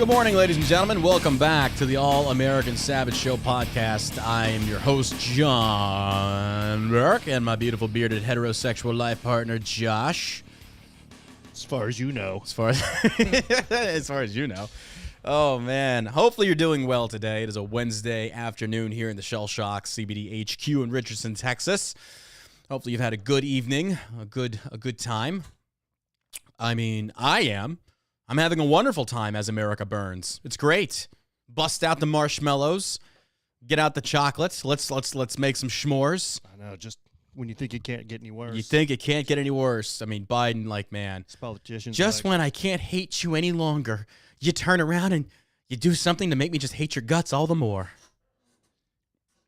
Good morning, ladies and gentlemen. Welcome back to the All-American Savage Show podcast. I am your host, John Burke, and my beautiful bearded heterosexual life partner, Josh. As far as you know. As far as you know. Oh, man. Hopefully you're doing well today. It is a Wednesday afternoon here in the Shell Shock CBD HQ in Richardson, Texas. Hopefully you've had a good evening, a good time. I mean, I'm having a wonderful time as America burns. It's great. Bust out the marshmallows, get out the chocolates. Let's make some s'mores. I know, just when you think it can't get any worse. You think it can't get any worse. I mean, Biden, like, man. These politicians. Just when I can't hate you any longer, you turn around and you do something to make me just hate your guts all the more.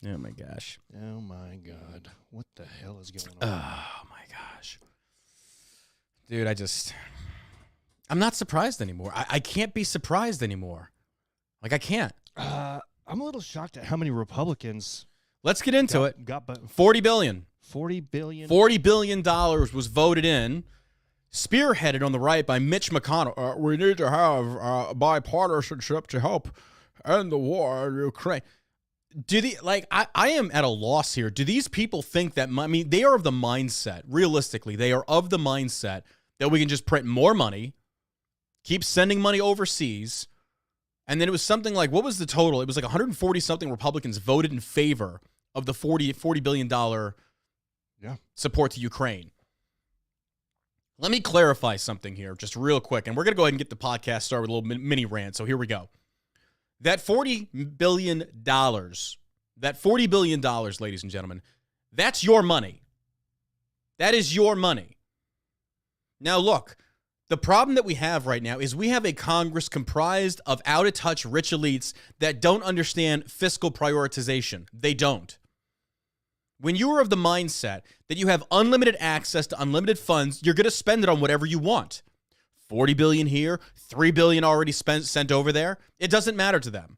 Oh, my gosh. Oh, my God. What the hell is going on? Oh, my gosh. Dude, I'm not surprised anymore. I can't be surprised anymore. Like, I can't. I'm a little shocked at how many Republicans. Let's get into it. Got $40 billion. $40 billion? $40 billion was voted in, spearheaded on the right by Mitch McConnell. We need to have bipartisanship to help end the war in Ukraine. I am at a loss here. Do these people think that, they are of the mindset, realistically, they are of the mindset that we can just print more money, keep sending money overseas, and then it was something like, what was the total? It was like 140-something Republicans voted in favor of the $40 billion support to Ukraine. Let me clarify something here just real quick, and we're going to go ahead and get the podcast started with a little mini rant, so here we go. That $40 billion, ladies and gentlemen, that's your money. That is your money. Now, look, the problem that we have right now is we have a Congress comprised of out-of-touch rich elites that don't understand fiscal prioritization. They don't. When you are of the mindset that you have unlimited access to unlimited funds, you're going to spend it on whatever you want. $40 billion here, $3 billion already sent over there. It doesn't matter to them.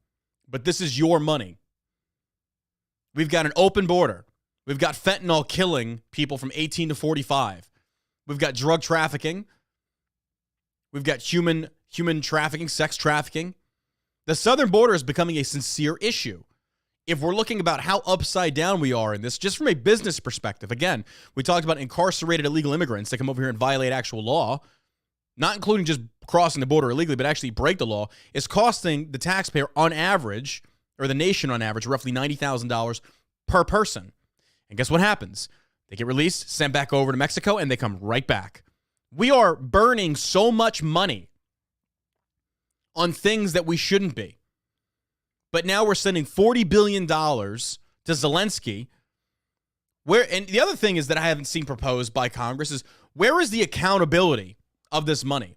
But this is your money. We've got an open border. We've got fentanyl killing people from 18 to 45. We've got drug trafficking. We've got human trafficking, sex trafficking. The southern border is becoming a sincere issue. If we're looking about how upside down we are in this, just from a business perspective, again, we talked about incarcerated illegal immigrants that come over here and violate actual law, not including just crossing the border illegally, but actually break the law, is costing the taxpayer on average, or the nation on average, roughly $90,000 per person. And guess what happens? They get released, sent back over to Mexico, and they come right back. We are burning so much money on things that we shouldn't be. But now we're sending $40 billion to Zelensky. And the other thing is that I haven't seen proposed by Congress is, where is the accountability of this money?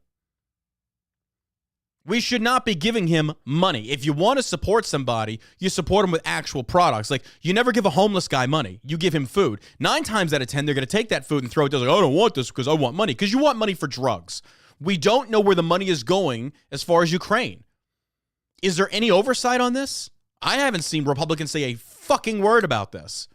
We should not be giving him money. If you want to support somebody, you support him with actual products. Like, you never give a homeless guy money. You give him food. 9 times out of 10, they're going to take that food and throw it down. Like, I don't want this because I want money. Because you want money for drugs. We don't know where the money is going as far as Ukraine. Is there any oversight on this? I haven't seen Republicans say a fucking word about this.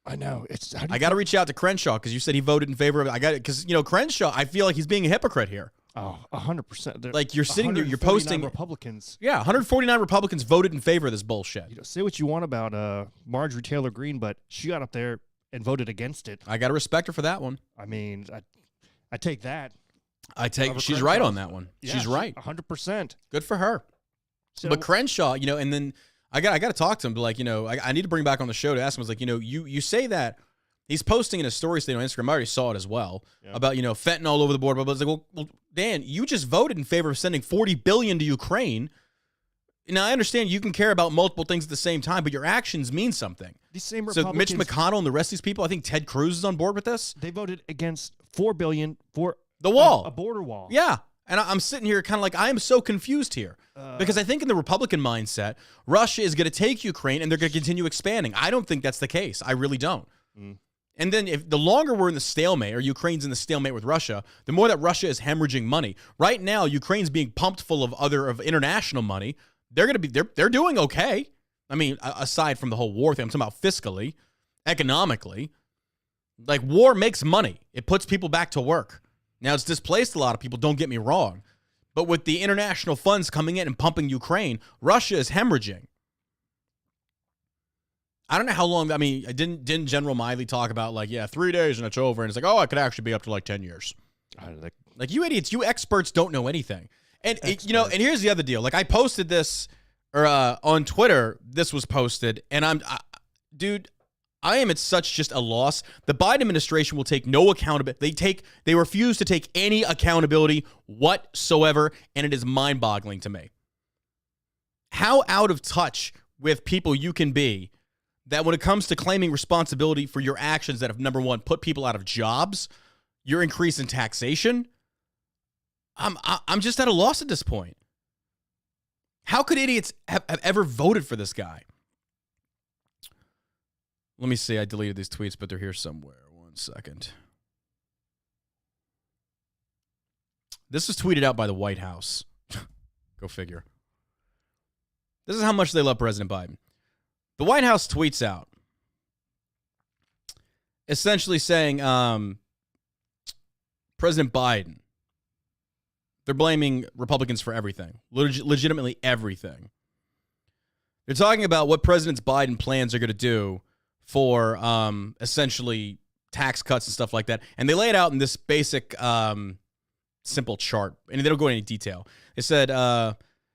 I know. I got to reach out to Crenshaw because you said he voted in favor of it. I got it because, Crenshaw, I feel like he's being a hypocrite here. Oh, 100%. Like, you're sitting there, you're posting. Republicans. Yeah, 149 Republicans voted in favor of this bullshit. Say what you want about Marjorie Taylor Greene, but she got up there and voted against it. I got to respect her for that one. I mean, I take that. She's right on that one. Yeah, she's right. 100%. Good for her. So, but Crenshaw, and then I got to talk to him. But I need to bring back on the show to ask him. I was like, you say that he's posting in a story state on Instagram. I already saw it as well about fentanyl all over the board. But I was like, well, Dan, you just voted in favor of sending $40 billion to Ukraine. Now I understand you can care about multiple things at the same time, but your actions mean something. These same Republicans, so Mitch McConnell and the rest of these people, I think Ted Cruz is on board with this. They voted against $4 billion for the wall, a border wall. Yeah. And I'm sitting here kind of like, I am so confused here. Because I think in the Republican mindset, Russia is going to take Ukraine and they're going to continue expanding. I don't think that's the case. I really don't. And then if the longer we're in the stalemate, or Ukraine's in the stalemate with Russia, the more that Russia is hemorrhaging money. Right now, Ukraine's being pumped full of international money. They're doing okay. I mean, aside from the whole war thing, I'm talking about fiscally, economically. Like, war makes money. It puts people back to work. Now, it's displaced a lot of people, don't get me wrong. But with the international funds coming in and pumping Ukraine, Russia is hemorrhaging. I don't know how long. I mean, didn't General Miley talk about 3 days and it's over? And it's like, oh, it could actually be up to 10 years. Like you idiots, you experts don't know anything. And and here's the other deal. Like I posted this on Twitter. This was posted, and dude, I am at such just a loss. The Biden administration will take no accountability. They refuse to take any accountability whatsoever, and it is mind-boggling to me. How out of touch with people you can be that when it comes to claiming responsibility for your actions that have, number one, put people out of jobs, your increase in taxation, I'm just at a loss at this point. How could idiots have ever voted for this guy? Let me see. I deleted these tweets, but they're here somewhere. 1 second. This was tweeted out by the White House. Go figure. This is how much they love President Biden. The White House tweets out, essentially saying, President Biden, they're blaming Republicans for everything, legitimately everything. They're talking about what President Biden plans are going to do for essentially tax cuts and stuff like that. And they lay it out in this basic, simple chart. And they don't go into any detail. They said,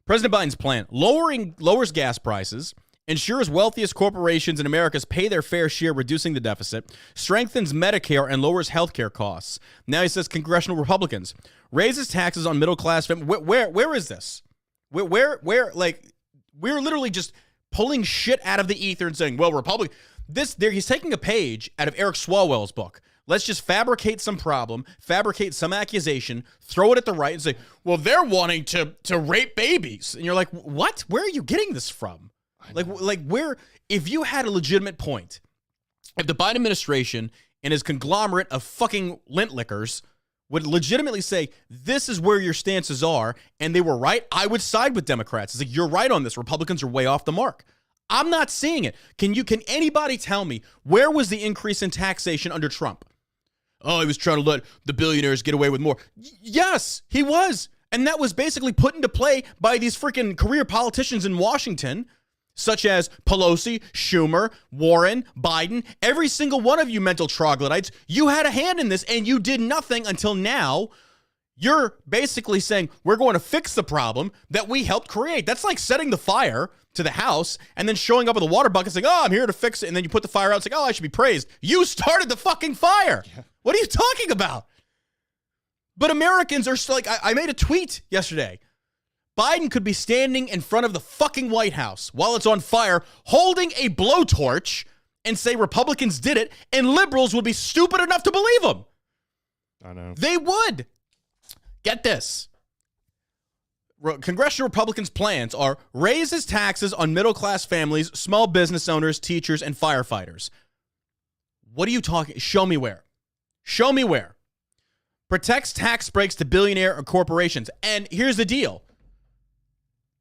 President Biden's plan, lowers gas prices, ensures wealthiest corporations in America pay their fair share, reducing the deficit, strengthens Medicare, and lowers healthcare costs. Now he says congressional Republicans, raises taxes on middle-class families. Where is this? Where, we're literally just pulling shit out of the ether and saying, well, he's taking a page out of Eric Swalwell's book. Let's just fabricate some problem, fabricate some accusation, throw it at the right and say, well, they're wanting to rape babies. And you're like, what? Where are you getting this from? Where, if you had a legitimate point, if the Biden administration and his conglomerate of fucking lint lickers would legitimately say, this is where your stances are, and they were right, I would side with Democrats. It's like, you're right on this. Republicans are way off the mark. I'm not seeing it. Can anybody tell me where was the increase in taxation under Trump? Oh, he was trying to let the billionaires get away with more. Yes, he was. And that was basically put into play by these freaking career politicians in Washington, such as Pelosi, Schumer, Warren, Biden, every single one of you mental troglodytes. You had a hand in this and you did nothing until now. You're basically saying we're going to fix the problem that we helped create. That's like setting the fire to the house and then showing up with a water bucket saying, oh, I'm here to fix it. And then you put the fire out and say, oh, I should be praised. You started the fucking fire. Yeah. What are you talking about? But Americans are still like, I made a tweet yesterday. Biden could be standing in front of the fucking White House while it's on fire, holding a blowtorch and say Republicans did it, and liberals would be stupid enough to believe him. I know. They would. Get this. Congressional Republicans' plans are raises taxes on middle-class families, small business owners, teachers, and firefighters. What are you talking? Show me where. Show me where. Protects tax breaks to billionaire or corporations. And here's the deal.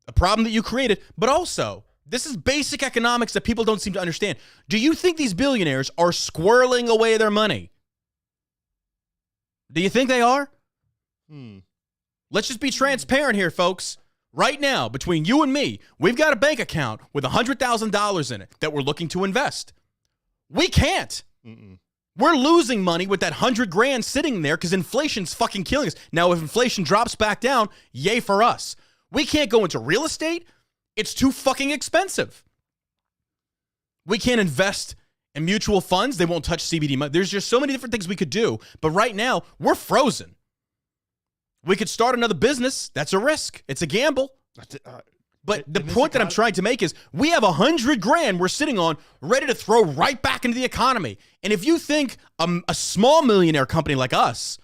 A problem that you created, but also, this is basic economics that people don't seem to understand. Do you think these billionaires are squirreling away their money? Do you think they are? Let's just be transparent here, folks. Right now, between you and me, we've got a bank account with $100,000 in it that we're looking to invest. We can't. We're losing money with that $100,000 sitting there because inflation's fucking killing us. Now, if inflation drops back down, yay for us. We can't go into real estate. It's too fucking expensive. We can't invest in mutual funds. They won't touch CBD money. There's just so many different things we could do. But right now, we're frozen. We could start another business. That's a risk. It's a gamble. But the point that I'm trying to make is we have $100,000 we're sitting on ready to throw right back into the economy. And if you think a small millionaire company like us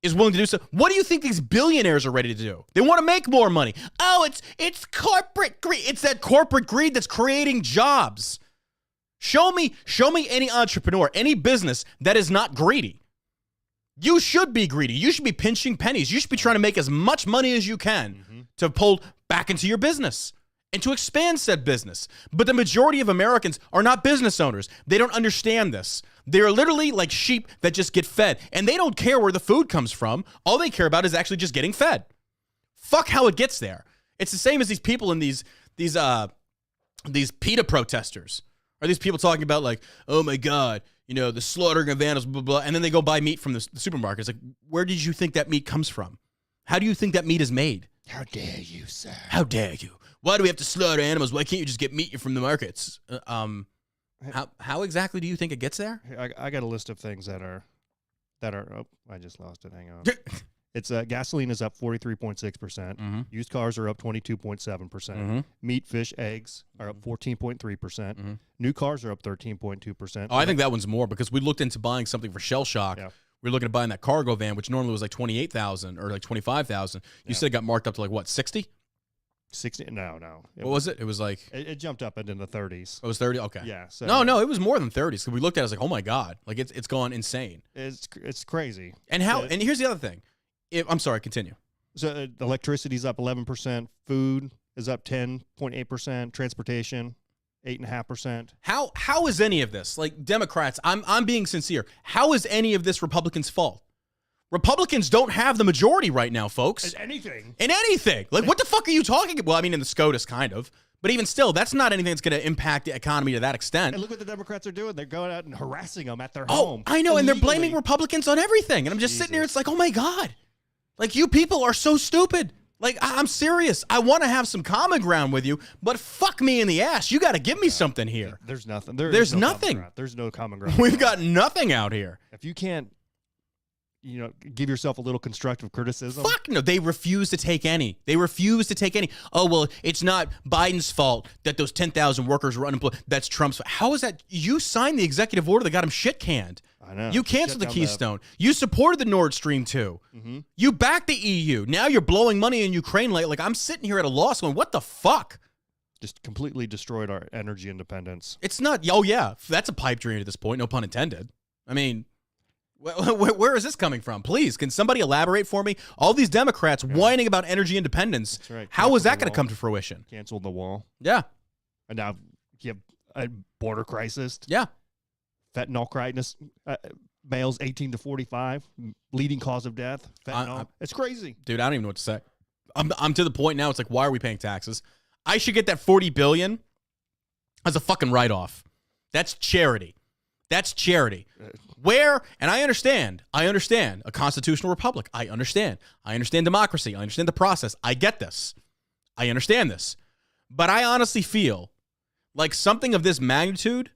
is willing to do so, what do you think these billionaires are ready to do? They want to make more money. Oh, it's corporate greed. It's that corporate greed that's creating jobs. Show me any entrepreneur, any business that is not greedy. You should be greedy. You should be pinching pennies. You should be trying to make as much money as you can to pull back into your business and to expand said business. But the majority of Americans are not business owners. They don't understand this. They're literally like sheep that just get fed, and they don't care where the food comes from. All they care about is actually just getting fed. Fuck how it gets there. It's the same as these people in these PETA protesters. Are these people talking about like, oh my God, the slaughtering of animals, blah, blah, blah, and then they go buy meat from the supermarket. It's like, where did you think that meat comes from? How do you think that meat is made? How dare you, sir? How dare you? Why do we have to slaughter animals? Why can't you just get meat from the markets? How exactly do you think it gets there? I got a list of things that are. Oh, I just lost it. Hang on. It's gasoline is up 43.6%. Used cars are up 22.7%. Meat, fish, eggs are up 14.3%. New cars are up 13.2%. Oh, I think that one's more because we looked into buying something for shell shock. Yeah. We were looking at buying that cargo van, which normally was like $28,000 or like $25,000. You said it got marked up to like what, 60? 60? No. What was it? It was like it jumped up into the 30s. It was 30. Okay. Yeah. So no, it was more than 30s. So we looked at it, I was like, oh my God, like it's gone insane. It's crazy. And and here's the other thing. I'm sorry, continue. So electricity's up 11%. Food is up 10.8%. Transportation, 8.5%. How is any of this, like Democrats? I'm being sincere. How is any of this Republicans' fault? Republicans don't have the majority right now, folks. In anything. Like, what the fuck are you talking about? Well, I mean, in the SCOTUS, kind of. But even still, that's not anything that's going to impact the economy to that extent. And look what the Democrats are doing. They're going out and harassing them at their home. I know, and they're blaming Republicans on everything. And I'm just sitting here, it's like, oh my God. Like, you people are so stupid. Like, I'm serious. I want to have some common ground with you, but fuck me in the ass. You got to give me something here. There's nothing. There's nothing. There's no common ground. We've got nothing out here. If you can't, give yourself a little constructive criticism. Fuck no. They refuse to take any. Oh, well, it's not Biden's fault that those 10,000 workers were unemployed. That's Trump's fault. How is that? You signed the executive order that got him shit canned. I know. You canceled the Keystone. You supported the Nord Stream 2. You backed the EU. Now you're blowing money in Ukraine. Like I'm sitting here at a loss going, what the fuck? Just completely destroyed our energy independence. It's not. Oh, yeah. That's a pipe dream at this point. No pun intended. I mean, where is this coming from? Please, can somebody elaborate for me? All these Democrats whining about energy independence. That's right. How is that going to come to fruition? Canceled the wall. Yeah. And now you have a border crisis. Yeah. Fentanyl crisis. Males 18 to 45, leading cause of death. Fentanyl. It's crazy. Dude, I don't even know what to say. I'm to the point now, it's like, why are we paying taxes? I should get that $40 billion as a fucking write-off. That's charity. Where, and I understand a constitutional republic. I understand democracy. I understand the process. I get this. I understand this. But I honestly feel like something of this magnitude,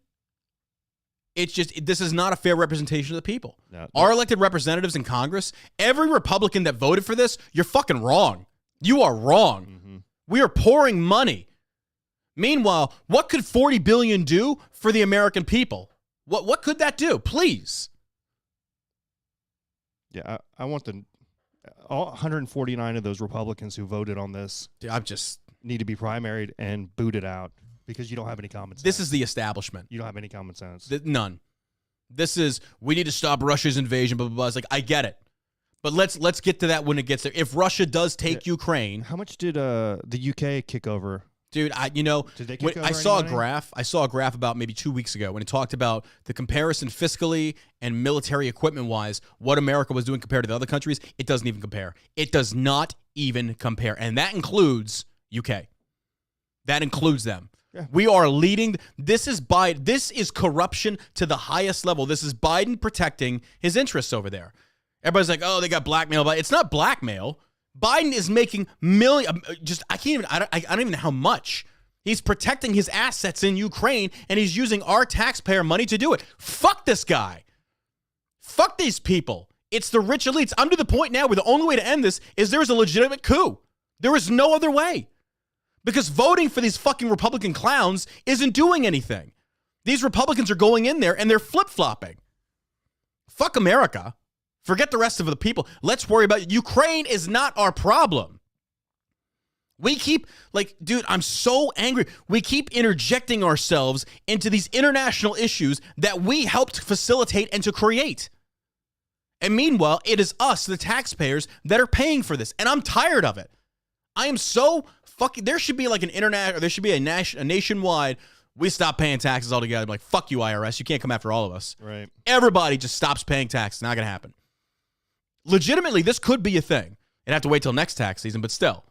this is not a fair representation of the people. No. Our elected representatives in Congress, every Republican that voted for this, you're fucking wrong. You are wrong. We are pouring money. Meanwhile, what could $40 billion do for the American people? What could that do? Please. Yeah, I want all 149 of those Republicans who voted on this. Dude, need to be primaried and booted out because you don't have any common sense. This is the establishment. You don't have any common sense. None. This is, we need to stop Russia's invasion, blah, blah, blah. It's like, I get it. But let's get to that when it gets there. If Russia does take Ukraine. How much did the UK kick over? Dude, did they kick over I saw a graph about maybe 2 weeks ago when it talked about the comparison fiscally and military equipment wise, what America was doing compared to the other countries. It doesn't even compare. It does not even compare. And that includes UK. That includes them. Yeah. We are leading. This is corruption to the highest level. This is Biden protecting his interests over there. Everybody's like, oh, they got blackmail. But it's not blackmail. Biden is making I don't even know how much. He's protecting his assets in Ukraine, and he's using our taxpayer money to do it. Fuck this guy. Fuck these people. It's the rich elites. I'm to the point now where the only way to end this is there's a legitimate coup. There is no other way. Because voting for these fucking Republican clowns isn't doing anything. These Republicans are going in there, and they're flip-flopping. Fuck America. Forget the rest of the people. Let's worry about Ukraine is not our problem. We keep, dude, I'm so angry. We keep interjecting ourselves into these international issues that we helped facilitate and to create. And meanwhile, it is us, the taxpayers, that are paying for this. And I'm tired of it. I am so fucking, there should be a nationwide, we stop paying taxes altogether. I'm like, fuck you, IRS. You can't come after all of us. Right. Everybody just stops paying taxes. Not going to happen. Legitimately, this could be a thing. It'd have to wait till next tax season, but still.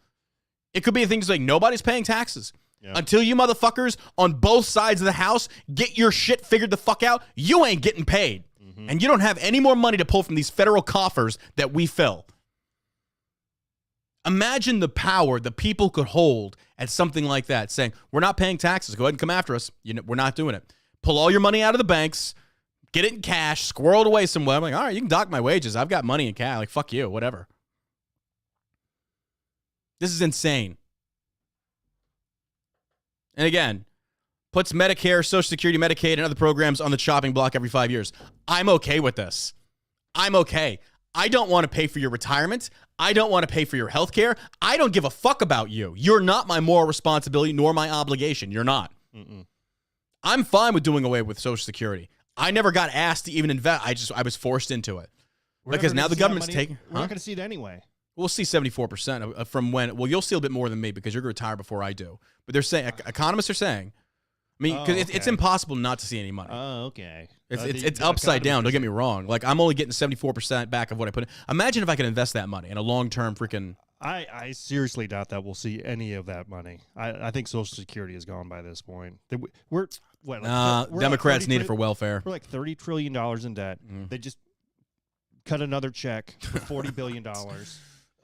It could be things like nobody's paying taxes. Yeah. Until you motherfuckers on both sides of the house get your shit figured the fuck out, you ain't getting paid. Mm-hmm. And you don't have any more money to pull from these federal coffers that we fill. Imagine the power the people could hold at something like that, saying, we're not paying taxes. Go ahead and come after us. We're not doing it. Pull all your money out of the banks, get it in cash, squirrel it away somewhere. I'm like, all right, you can dock my wages. I've got money in cash. Like, fuck you, whatever. This is insane. And again, puts Medicare, Social Security, Medicaid, and other programs on the chopping block every 5 years. I'm okay with this. I'm okay. I don't want to pay for your retirement. I don't want to pay for your health care. I don't give a fuck about you. You're not my moral responsibility nor my obligation. You're not. Mm-mm. I'm fine with doing away with Social Security. I never got asked to even invest. I was forced into it. Because now the government's taking... We're not going to see it anyway. We'll see 74% from when... Well, you'll see a bit more than me because you're going to retire before I do. But they're saying... Economists are saying... I mean, because it's impossible not to see any money. Oh, okay. It's upside down. Don't get me wrong. Like, I'm only getting 74% back of what I put in. Imagine if I could invest that money in a long-term freaking... I seriously doubt that we'll see any of that money. I think Social Security is gone by this point. We're Democrats need it for welfare. We're like $30 trillion in debt. They just cut another check for $40 billion.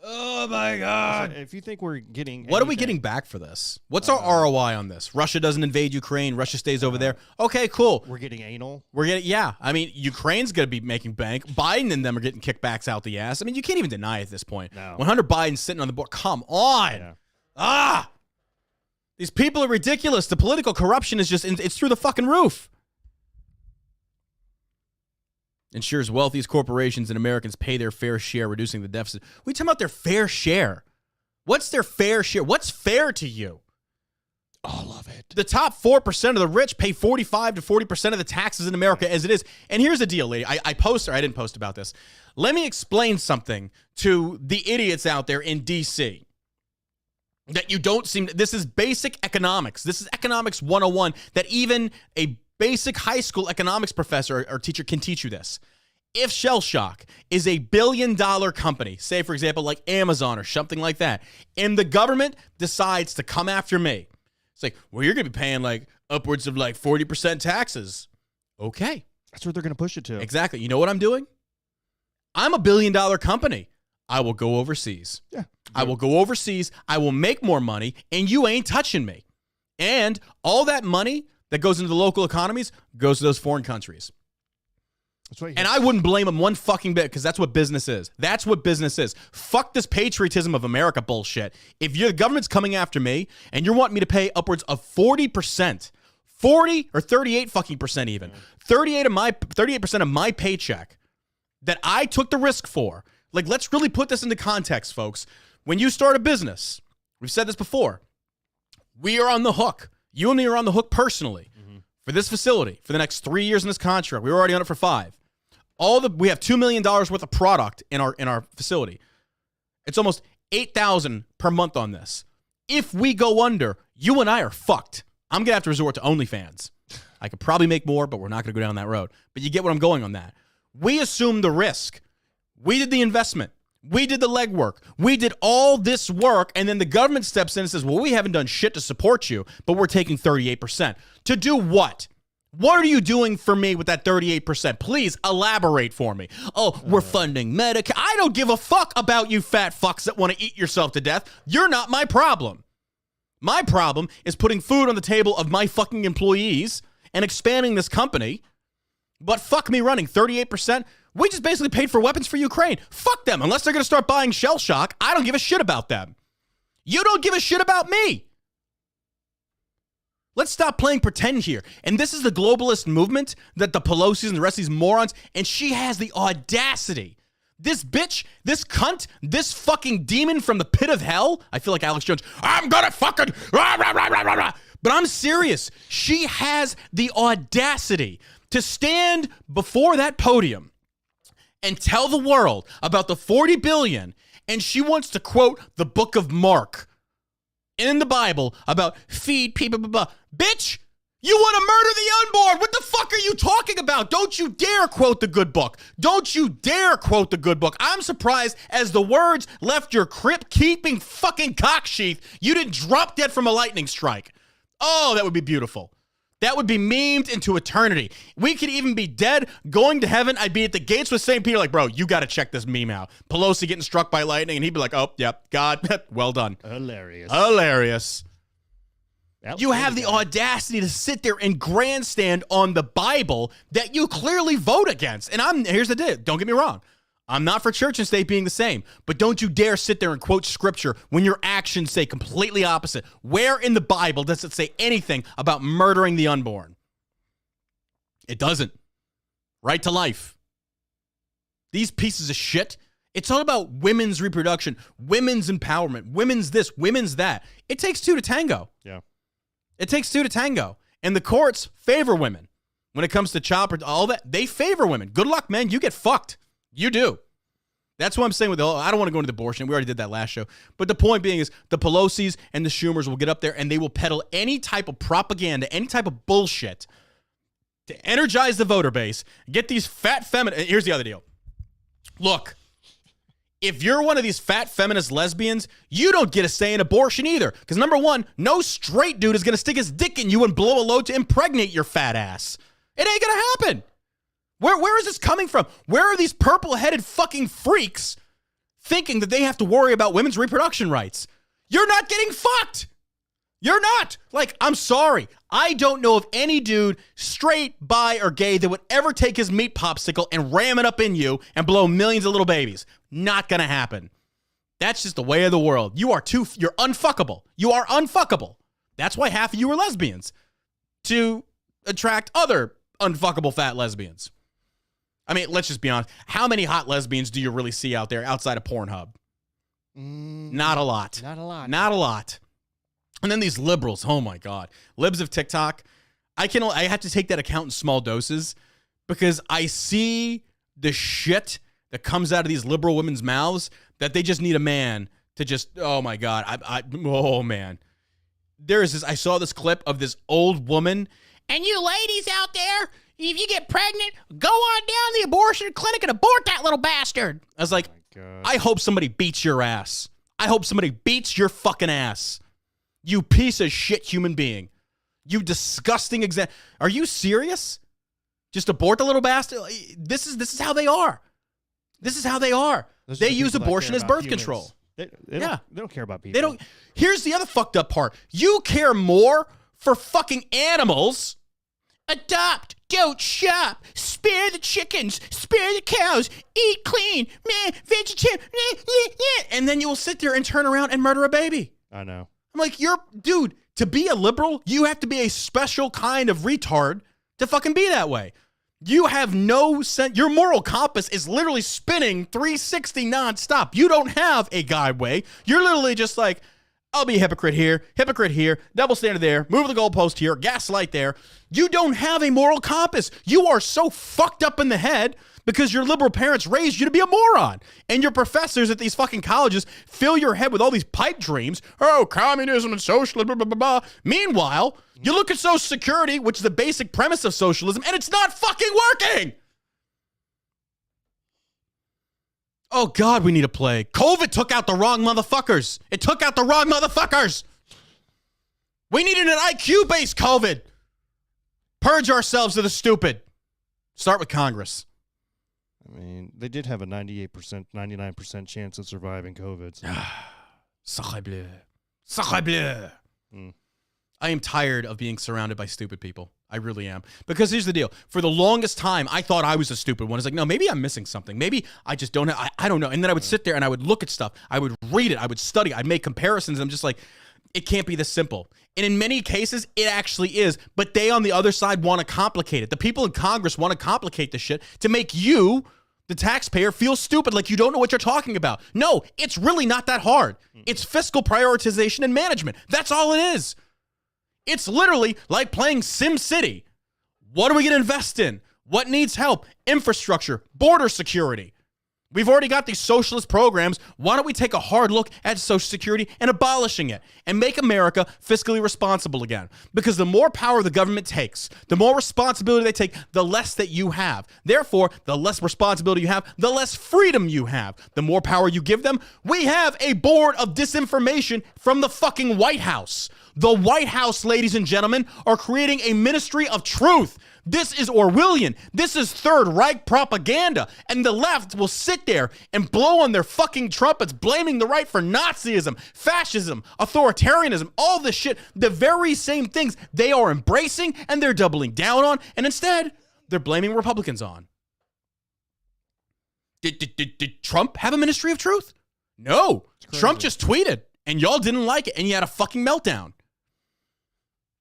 Oh, my God. So if you think we're getting... What are we getting back for this? What's our ROI on this? Russia doesn't invade Ukraine. Russia stays over there. Okay, cool. We're getting anal. Yeah. I mean, Ukraine's going to be making bank. Biden and them are getting kickbacks out the ass. I mean, you can't even deny it at this point. No. When Hunter Biden's sitting on the board, come on. Yeah. These people are ridiculous. The political corruption is just, it's through the fucking roof. Ensures wealthiest corporations and Americans pay their fair share, reducing the deficit. We talking about their fair share. What's their fair share? What's fair to you? All of it. The top 4% of the rich pay 45 to 40% of the taxes in America as it is. And here's the deal, lady. I didn't post about this. Let me explain something to the idiots out there in D.C. that you don't seem to, this is basic economics. This is economics 101 that even a basic high school economics professor or teacher can teach you this. If Shell Shock is a $1 billion company, say, for example, like Amazon or something like that, and the government decides to come after me, it's like, well, you're going to be paying like upwards of like 40% taxes. Okay. That's what they're going to push it to. Exactly. You know what I'm doing? I'm a $1 billion company. I will go overseas. Yeah. I will go overseas. I will make more money, and you ain't touching me. And all that money that goes into the local economies goes to those foreign countries. That's right. And I wouldn't blame them one fucking bit because that's what business is. That's what business is. Fuck this patriotism of America bullshit. If the government's coming after me and you're wanting me to pay upwards of 40%, 40 or 38 fucking percent even, 38% of my paycheck that I took the risk for. Like, let's really put this into context, folks. When you start a business, we've said this before, we are on the hook. You and me are on the hook personally for this facility for the next 3 years in this contract. We were already on it for 5. We have $2 million worth of product in our facility. It's almost $8,000 per month on this. If we go under, you and I are fucked. I'm gonna have to resort to OnlyFans. I could probably make more, but we're not gonna go down that road. But you get what I'm going on that. We assumed the risk. We did the investment. We did the legwork. We did all this work, and then the government steps in and says, well, we haven't done shit to support you, but we're taking 38%. To do what? What are you doing for me with that 38%? Please elaborate for me. Oh, we're funding Medicare. I don't give a fuck about you fat fucks that want to eat yourself to death. You're not my problem. My problem is putting food on the table of my fucking employees and expanding this company. But fuck me running 38%. We just basically paid for weapons for Ukraine. Fuck them. Unless they're going to start buying shell shock, I don't give a shit about them. You don't give a shit about me. Let's stop playing pretend here. And this is the globalist movement that the Pelosi's and the rest of these morons, and she has the audacity. This bitch, this cunt, this fucking demon from the pit of hell. I feel like Alex Jones. I'm gonna fucking rah, rah, rah, rah, rah, rah. But I'm serious. She has the audacity to stand before that podium and tell the world about the 40 billion, and she wants to quote the book of Mark in the Bible about feed people, blah, blah, blah. Bitch, You want to murder the unborn. What the fuck are you talking about? Don't you dare quote the good book. Don't you dare quote the good book. I'm surprised as the words left your crypt-keeping fucking cocksheath, you didn't drop dead from a lightning strike. Oh, that would be beautiful. That would be memed into eternity. We could even be dead, going to heaven. I'd be at the gates with St. Peter like, bro, you got to check this meme out. Pelosi getting struck by lightning, and he'd be like, oh, yep, God, well done. Hilarious. You have the audacity to sit there and grandstand on the Bible that you clearly vote against. And here's the deal. Don't get me wrong. I'm not for church and state being the same, but don't you dare sit there and quote scripture when your actions say completely opposite. Where in the Bible does it say anything about murdering the unborn? It doesn't. Right to life. These pieces of shit. It's all about women's reproduction, women's empowerment, women's this, women's that. It takes two to tango. Yeah. It takes two to tango. And the courts favor women. When it comes to child, all that, they favor women. Good luck, man. You get fucked. You do. That's what I'm saying with I don't want to go into the abortion. We already did that last show. But the point being is the Pelosi's and the Schumers will get up there and they will peddle any type of propaganda, any type of bullshit to energize the voter base, get these fat feminine. Here's the other deal. Look. If you're one of these fat feminist lesbians, you don't get a say in abortion either. Because number one, no straight dude is going to stick his dick in you and blow a load to impregnate your fat ass. It ain't going to happen. Where is this coming from? Where are these purple-headed fucking freaks thinking that they have to worry about women's reproduction rights? You're not getting fucked. You're not. Like, I'm sorry. I don't know of any dude, straight, bi, or gay, that would ever take his meat popsicle and ram it up in you and blow millions of little babies. Not gonna happen. That's just the way of the world. You're unfuckable. You are unfuckable. That's why half of you are lesbians. To attract other unfuckable fat lesbians. I mean, let's just be honest. How many hot lesbians do you really see out there outside of Pornhub? Not a lot. Not a lot. And then these liberals, oh my God. Libs of TikTok. I have to take that account in small doses because I see the shit that comes out of these liberal women's mouths that they just need a man to just, oh my God. Oh man. I saw this clip of this old woman, and you ladies out there, if you get pregnant, go on down to the abortion clinic and abort that little bastard. I was like, I hope somebody beats your ass. I hope somebody beats your fucking ass. You piece of shit human being. You disgusting Are you serious? Just abort the little bastard? This is how they are. This is how they are. They use abortion as birth control. They don't care about people. Here's the other fucked up part. You care more for fucking animals. Adopt, don't shop, spare the chickens, spare the cows, eat clean, vegetarian, and then you will sit there and turn around and murder a baby. I know. I'm like, dude, to be a liberal, you have to be a special kind of retard to fucking be that way. You have no sense. Your moral compass is literally spinning 360 nonstop. You don't have a guide way. You're literally just like, I'll be a hypocrite here, double standard there, move the goalpost here, gaslight there. You don't have a moral compass. You are so fucked up in the head because your liberal parents raised you to be a moron. And your professors at these fucking colleges fill your head with all these pipe dreams. Oh, communism and socialism, blah, blah, blah, blah. Meanwhile, you look at Social Security, which is the basic premise of socialism, and it's not fucking working. Oh, God, we need a plague. COVID took out the wrong motherfuckers. It took out the wrong motherfuckers. We needed an IQ-based COVID. Purge ourselves of the stupid. Start with Congress. I mean, they did have a 98%, 99% chance of surviving COVID. So. Sacre bleu. Sacre bleu. I am tired of being surrounded by stupid people. I really am. Because here's the deal. For the longest time, I thought I was a stupid one. It's like, no, maybe I'm missing something. Maybe I just don't have, I don't know. And then I would sit there and I would look at stuff. I would read it. I would study. I'd make comparisons. I'm just like, it can't be this simple. And in many cases, it actually is. But they on the other side want to complicate it. The people in Congress want to complicate the shit to make you, the taxpayer, feel stupid, like you don't know what you're talking about. No, it's really not that hard. It's fiscal prioritization and management. That's all it is. It's literally like playing Sim City. What are we going to invest in? What needs help? Infrastructure, border security. We've already got these socialist programs. Why don't we take a hard look at Social Security and abolishing it and make America fiscally responsible again? Because the more power the government takes, the more responsibility they take, the less that you have. Therefore, the less responsibility you have, the less freedom you have. The more power you give them, we have a board of disinformation from the fucking White House. The White House, ladies and gentlemen, are creating a ministry of truth. This is Orwellian. This is Third Reich propaganda. And the left will sit there and blow on their fucking trumpets, blaming the right for Nazism, fascism, authoritarianism, all this shit. The very same things they are embracing and they're doubling down on. And instead, they're blaming Republicans on. Did Trump have a ministry of truth? No. Trump just tweeted and y'all didn't like it and you had a fucking meltdown.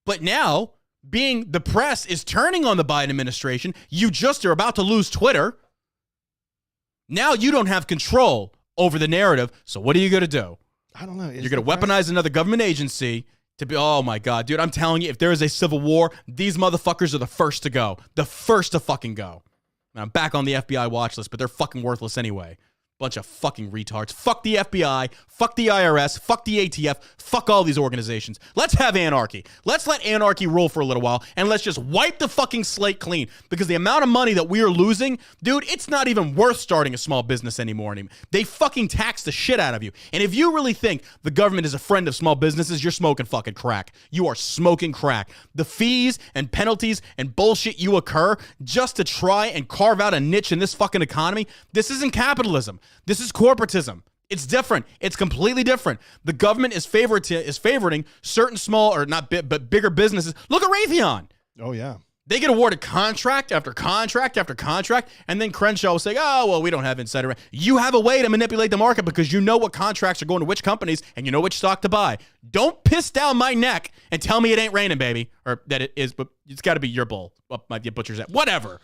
But now, being the press is turning on the Biden administration, you just are about to lose Twitter. Now you don't have control over the narrative. So what are you going to do? I don't know. You're going to weaponize another government agency to be, oh my God, dude, I'm telling you, if there is a civil war, these motherfuckers are the first to go. The first to fucking go. And I'm back on the FBI watch list, but they're fucking worthless anyway. Bunch of fucking retards. Fuck the FBI. Fuck the IRS. Fuck the ATF. Fuck all these organizations. Let's have anarchy. Let's let anarchy rule for a little while, and let's just wipe the fucking slate clean. Because the amount of money that we are losing, dude, it's not even worth starting a small business anymore. They fucking tax the shit out of you. And if you really think the government is a friend of small businesses, you're smoking fucking crack. You are smoking crack. The fees and penalties and bullshit you occur just to try and carve out a niche in this fucking economy, this isn't capitalism. This is corporatism. It's different. It's completely different. The government is favoriting certain small, or not big, but bigger businesses. Look at Raytheon. Oh, yeah. They get awarded contract after contract after contract, and then Crenshaw will say, oh, well, we don't have insider. You have a way to manipulate the market because you know what contracts are going to which companies, and you know which stock to buy. Don't piss down my neck and tell me it ain't raining, baby, or that it is, but it's got to be your bull. Well, might be a butcher's at. Whatever.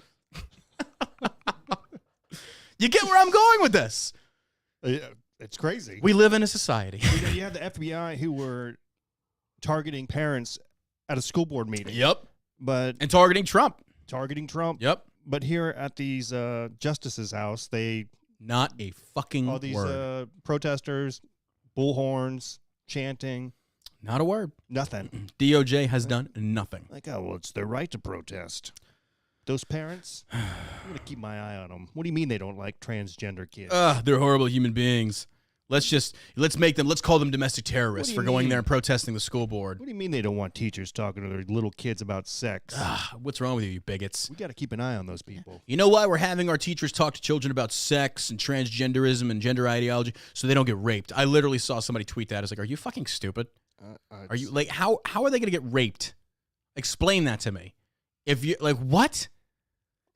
You get where I'm going with this? It's crazy. We live in a society. You have the FBI who were targeting parents at a school board meeting. Yep. And targeting Trump. Yep. But here at these justices' house, not a fucking all these word. Protesters, bullhorns, chanting. Not a word. Nothing. DOJ has done nothing. Like, oh, well, it's their right to protest. Those parents, I'm going to keep my eye on them. What do you mean they don't like transgender kids? They're horrible human beings. Let's call them domestic terrorists for going there and protesting the school board. What do you mean they don't want teachers talking to their little kids about sex? What's wrong with you bigots? We got to keep an eye on those people. You know why we're having our teachers talk to children about sex and transgenderism and gender ideology? So they don't get raped. I literally saw somebody tweet that. I was like, are you fucking stupid? Are you like, how are they going to get raped? Explain that to me. If you like, what?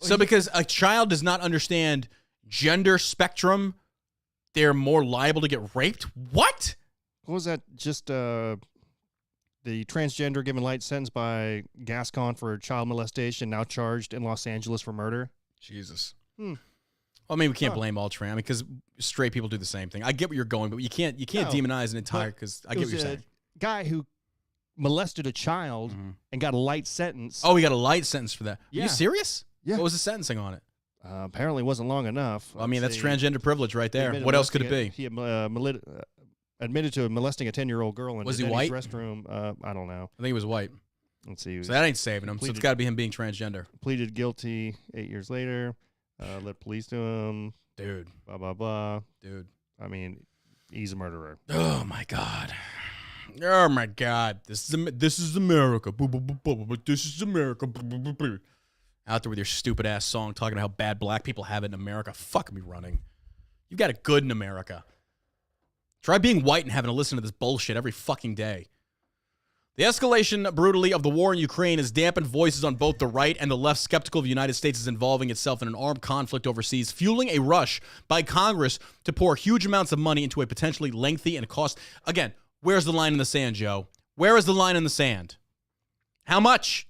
So because a child does not understand gender spectrum, they're more liable to get raped? What? What was that? Just the transgender given light sentence by Gascon for child molestation, now charged in Los Angeles for murder? Jesus. Well, I mean, we can't blame all trans because straight people do the same thing. I get where you're going, but you can't demonize an entire, because I get what you're saying. Guy who molested a child and got a light sentence. Oh, he got a light sentence for that. Yeah. Are you serious? Yeah. What was the sentencing on it? Apparently, it wasn't long enough. Well, I mean, that's transgender privilege right there. What else could it be? He admitted to molesting a 10-year-old girl in was he Denny's white? Restroom. I don't know. I think he was white. Let's see. So that ain't saving him. So it's got to be him being transgender. Pleaded guilty 8 years later. Led police to him. Dude. Blah, blah, blah. Dude. I mean, he's a murderer. Oh, my God. Oh, my God. This is America. This is America. Out there with your stupid-ass song talking about how bad black people have it in America. Fuck me running. You've got it good in America. Try being white and having to listen to this bullshit every fucking day. The escalation brutally of the war in Ukraine has dampened voices on both the right and the left skeptical of the United States is involving itself in an armed conflict overseas, fueling a rush by Congress to pour huge amounts of money into a potentially lengthy and cost... Again, where's the line in the sand, Joe? Where is the line in the sand? How much?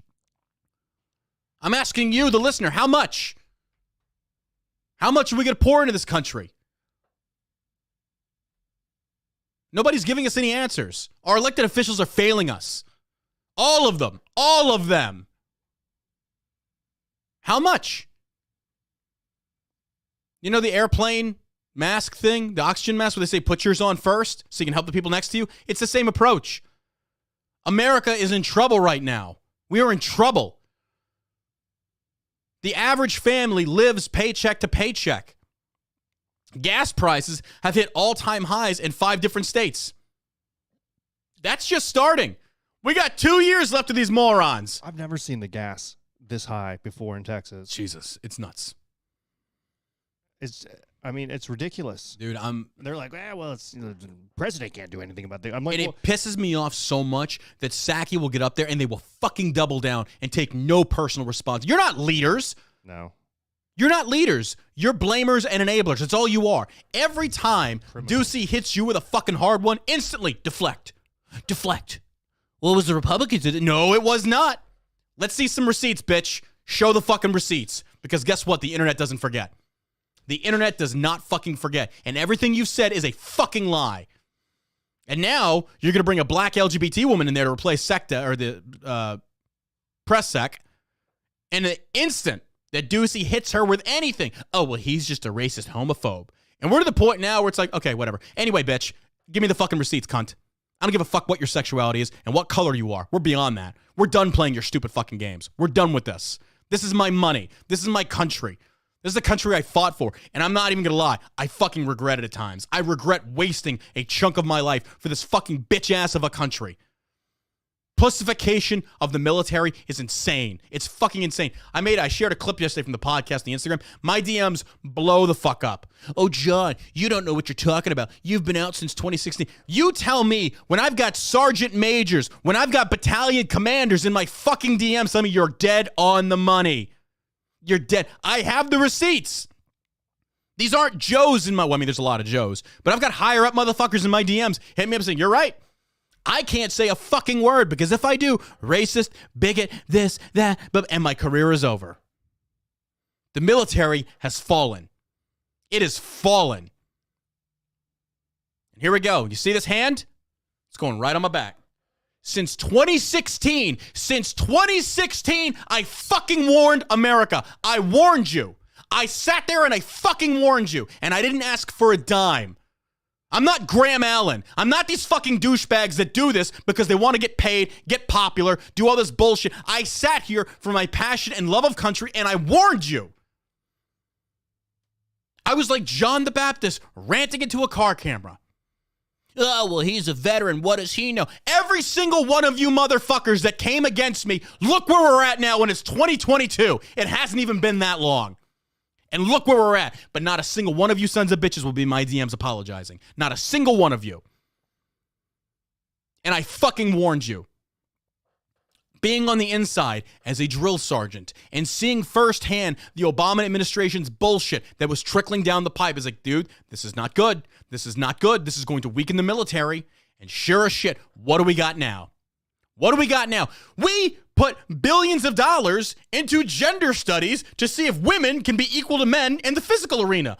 I'm asking you, the listener, how much? How much are we going to pour into this country? Nobody's giving us any answers. Our elected officials are failing us. All of them. All of them. How much? You know the airplane mask thing, the oxygen mask where they say put yours on first so you can help the people next to you. It's the same approach. America is in trouble right now. We are in trouble. The average family lives paycheck to paycheck. Gas prices have hit all-time highs in 5 different states. That's just starting. We got 2 years left of these morons. I've never seen the gas this high before in Texas. Jesus, it's nuts. It's ridiculous. Dude, They're like, it's the president can't do anything about that. I'm like, and it pisses me off so much that Psaki will get up there and they will fucking double down and take no personal response. You're not leaders. No. You're not leaders. You're blamers and enablers. That's all you are. Every time Ducey hits you with a fucking hard one, instantly deflect. Deflect. Well, it was the Republicans did it. No, it was not. Let's see some receipts, bitch. Show the fucking receipts. Because guess what? The internet doesn't forget. The internet does not fucking forget. And everything you've said is a fucking lie. And now you're going to bring a black LGBT woman in there to replace SECTA or the press sec. And the instant that Ducey hits her with anything, oh, well, he's just a racist homophobe. And we're to the point now where it's like, okay, whatever. Anyway, bitch, give me the fucking receipts, cunt. I don't give a fuck what your sexuality is and what color you are. We're beyond that. We're done playing your stupid fucking games. We're done with this. This is my money. This is my country. This is the country I fought for. And I'm not even going to lie. I fucking regret it at times. I regret wasting a chunk of my life for this fucking bitch ass of a country. Pussification of the military is insane. It's fucking insane. I shared a clip yesterday from the podcast, the Instagram. My DMs blow the fuck up. Oh, John, you don't know what you're talking about. You've been out since 2016. You tell me when I've got sergeant majors, when I've got battalion commanders in my fucking DMs, tell me you're dead on the money. You're dead. I have the receipts. These aren't Joes in my, there's a lot of Joes, but I've got higher up motherfuckers in my DMs. Hit me up saying, you're right. I can't say a fucking word because if I do, racist, bigot, this, that, and my career is over. The military has fallen. It has fallen. And here we go. You see this hand? It's going right on my back. Since 2016, I fucking warned America. I warned you. I sat there and I fucking warned you. And I didn't ask for a dime. I'm not Graham Allen. I'm not these fucking douchebags that do this because they want to get paid, get popular, do all this bullshit. I sat here for my passion and love of country, and I warned you. I was like John the Baptist ranting into a car camera. Oh, well, he's a veteran. What does he know? Every single one of you motherfuckers that came against me, look where we're at now when it's 2022. It hasn't even been that long. And look where we're at. But not a single one of you sons of bitches will be in my DMs apologizing. Not a single one of you. And I fucking warned you. Being on the inside as a drill sergeant and seeing firsthand the Obama administration's bullshit that was trickling down the pipe is like, dude, this is not good. This is not good. This is going to weaken the military. And sure as shit, what do we got now? What do we got now? We put billions of dollars into gender studies to see if women can be equal to men in the physical arena.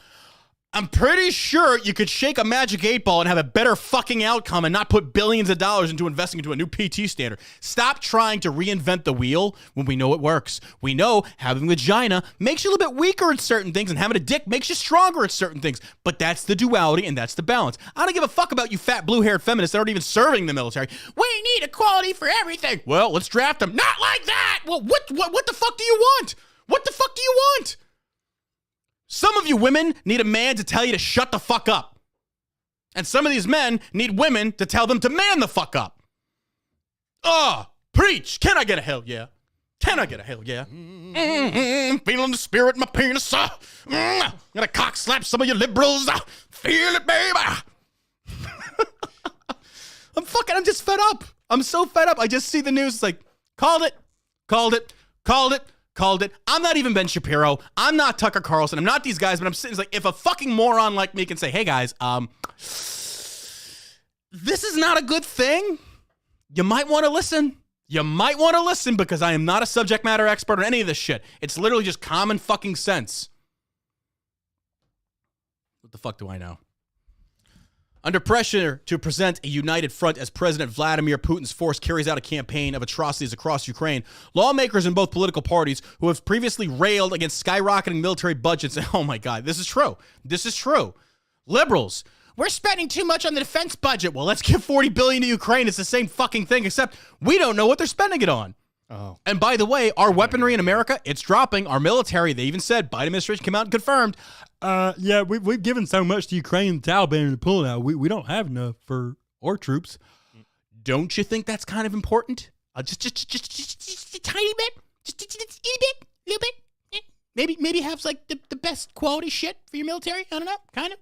I'm pretty sure you could shake a magic 8-ball and have a better fucking outcome and not put billions of dollars into investing into a new PT standard. Stop trying to reinvent the wheel when we know it works. We know having a vagina makes you a little bit weaker at certain things and having a dick makes you stronger at certain things. But that's the duality and that's the balance. I don't give a fuck about you fat blue-haired feminists that aren't even serving the military. We need equality for everything. Well, let's draft them. Not like that. Well, what the fuck do you want? What the fuck do you want? Some of you women need a man to tell you to shut the fuck up. And some of these men need women to tell them to man the fuck up. Preach. Can I get a hell yeah? Can I get a hell yeah? Feeling the spirit in my penis. Gonna cock slap some of you liberals. Feel it, baby. I'm just fed up. I'm so fed up. I just see the news. It's like, called it. I'm not even Ben Shapiro. I'm not Tucker Carlson. I'm not these guys, but I'm sitting like, if a fucking moron like me can say, hey guys, this is not a good thing, you might want to listen. You might want to listen because I am not a subject matter expert on any of this shit. It's literally just common fucking sense. What the fuck do I know? Under pressure to present a united front as President Vladimir Putin's force carries out a campaign of atrocities across Ukraine, lawmakers in both political parties who have previously railed against skyrocketing military budgets, oh my God, this is true. Liberals, we're spending too much on the defense budget. Well, let's give $40 billion to Ukraine. It's the same fucking thing, except we don't know what they're spending it on. Oh. And by the way, our weaponry in America, it's dropping. Our military, they even said, Biden administration came out and confirmed. Yeah, we've given so much to Ukraine and the Taliban and the pull now. We don't have enough for our troops. Don't you think that's kind of important? Just a tiny bit, just a little bit. Maybe have like the best quality shit for your military. I don't know, kind of.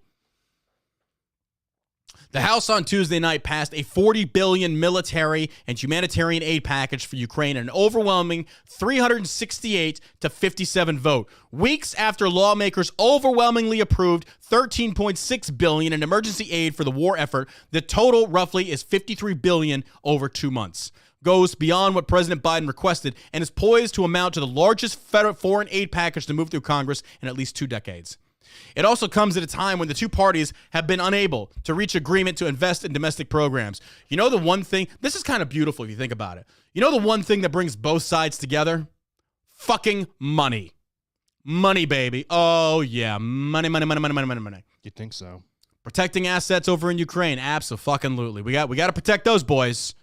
The House on Tuesday night passed a $40 billion military and humanitarian aid package for Ukraine, an overwhelming 368 to 57 vote. Weeks after lawmakers overwhelmingly approved $13.6 billion in emergency aid for the war effort, the total roughly is $53 billion over 2 months. Goes beyond what President Biden requested and is poised to amount to the largest federal foreign aid package to move through Congress in at least 2 decades. It also comes at a time when the two parties have been unable to reach agreement to invest in domestic programs. You know the one thing, this is kind of beautiful if you think about it. You know the one thing that brings both sides together? Fucking money. Money, baby. Oh, yeah. Money. You think so? Protecting assets over in Ukraine. Abso-fucking-lutely. We got to protect those boys.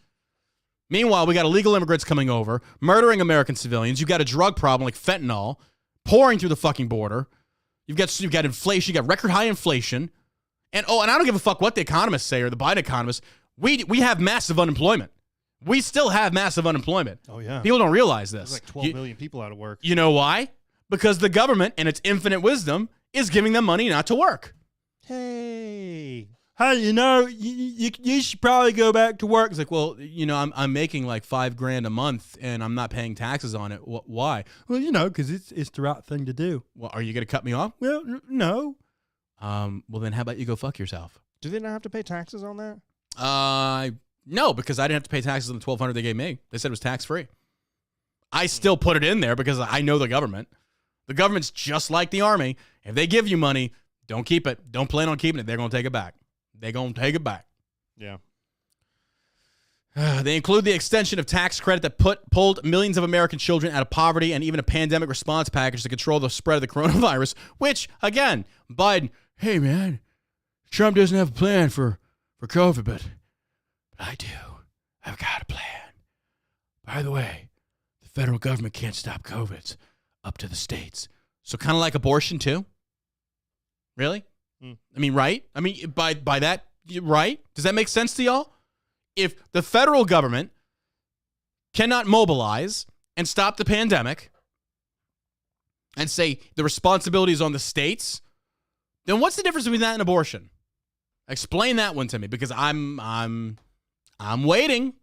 Meanwhile, we got illegal immigrants coming over, murdering American civilians. You've got a drug problem like fentanyl pouring through the fucking border. You've got inflation, you got record high inflation. And I don't give a fuck what the economists say or the Biden economists. We have massive unemployment. We still have massive unemployment. Oh, yeah. People don't realize this. There's like 12 million people out of work. You know why? Because the government, in its infinite wisdom, is giving them money not to work. Hey, you should probably go back to work. It's like, well, I'm making like $5,000 a month and I'm not paying taxes on it. Why? Well, because it's the right thing to do. Well, are you going to cut me off? Well, no. Well, then how about you go fuck yourself? do they not have to pay taxes on that? No, because I didn't have to pay taxes on the $1,200 they gave me. They said it was tax-free. I still put it in there because I know the government. The government's just like the Army. If they give you money, don't keep it. Don't plan on keeping it. They're going to take it back. They're going to take it back. Yeah. They include the extension of tax credit that pulled millions of American children out of poverty and even a pandemic response package to control the spread of the coronavirus, which, again, Biden, hey, man, Trump doesn't have a plan for COVID, but I do. I've got a plan. By the way, the federal government can't stop COVID. It's up to the states. So kind of like abortion, too? Really? I mean, right? I mean, by that, right? Does that make sense to y'all? If the federal government cannot mobilize and stop the pandemic and say the responsibility is on the states, then what's the difference between that and abortion? Explain that one to me, because I'm waiting.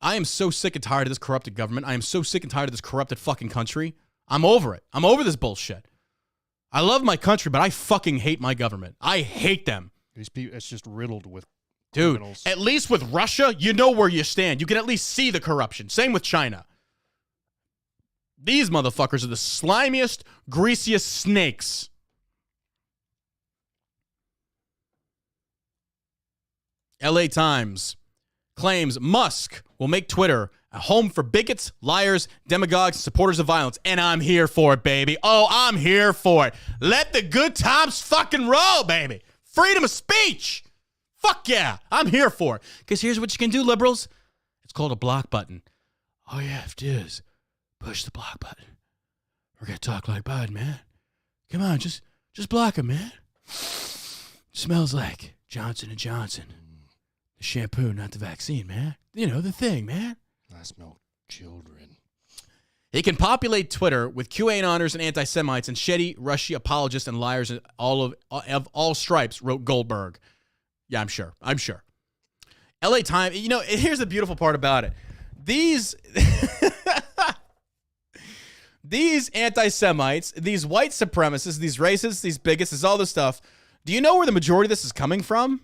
I am so sick and tired of this corrupted government. I am so sick and tired of this corrupted fucking country. I'm over it. I'm over this bullshit. I love my country, but I fucking hate my government. I hate them. These people, it's just riddled with criminals. Dude, at least with Russia, you know where you stand. You can at least see the corruption. Same with China. These motherfuckers are the slimiest, greasiest snakes. LA Times claims Musk will make Twitter a home for bigots, liars, demagogues, supporters of violence. And I'm here for it, baby. Oh, I'm here for it. Let the good times fucking roll, baby. Freedom of speech. Fuck yeah. I'm here for it. Because here's what you can do, liberals. It's called a block button. All you have to do is push the block button. We're going to talk like Biden, man. Come on, just block him, man. Smells like Johnson & Johnson. The shampoo, not the vaccine, man. You know, the thing, man. I smell children. He can populate Twitter with QAnoners and anti-Semites and shady Russia apologists and liars of all stripes, wrote Goldberg. Yeah, I'm sure. LA Times, here's the beautiful part about it. These anti-Semites, these white supremacists, these racists, these bigots, this all this stuff, do you know where the majority of this is coming from?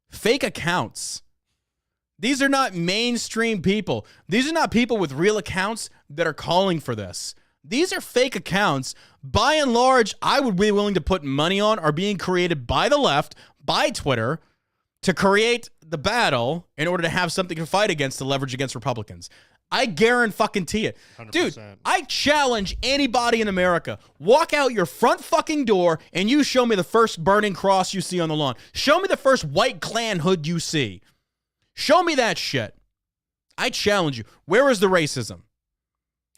Fake accounts. These are not mainstream people. These are not people with real accounts that are calling for this. These are fake accounts. By and large, I would be willing to put money on are being created by the left, by Twitter, to create the battle in order to have something to fight against to leverage against Republicans. I guarantee it. 100%. Dude, I challenge anybody in America. Walk out your front fucking door and you show me the first burning cross you see on the lawn. Show me the first white Klan hood you see. Show me that shit. I challenge you. Where is the racism?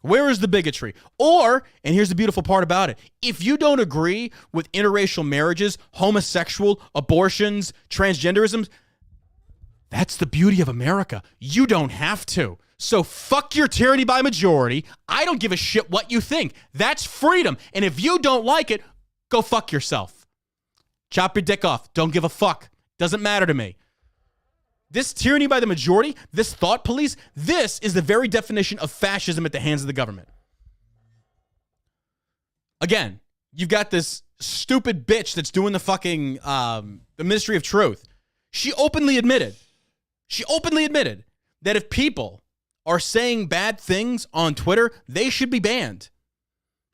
Where is the bigotry? Or, and here's the beautiful part about it, if you don't agree with interracial marriages, homosexual, abortions, transgenderism, that's the beauty of America. You don't have to. So fuck your tyranny by majority. I don't give a shit what you think. That's freedom. And if you don't like it, go fuck yourself. Chop your dick off. Don't give a fuck. Doesn't matter to me. This tyranny by the majority, this thought police, this is the very definition of fascism at the hands of the government. Again, you've got this stupid bitch that's doing the fucking, the Ministry of Truth. She openly admitted that if people are saying bad things on Twitter, they should be banned.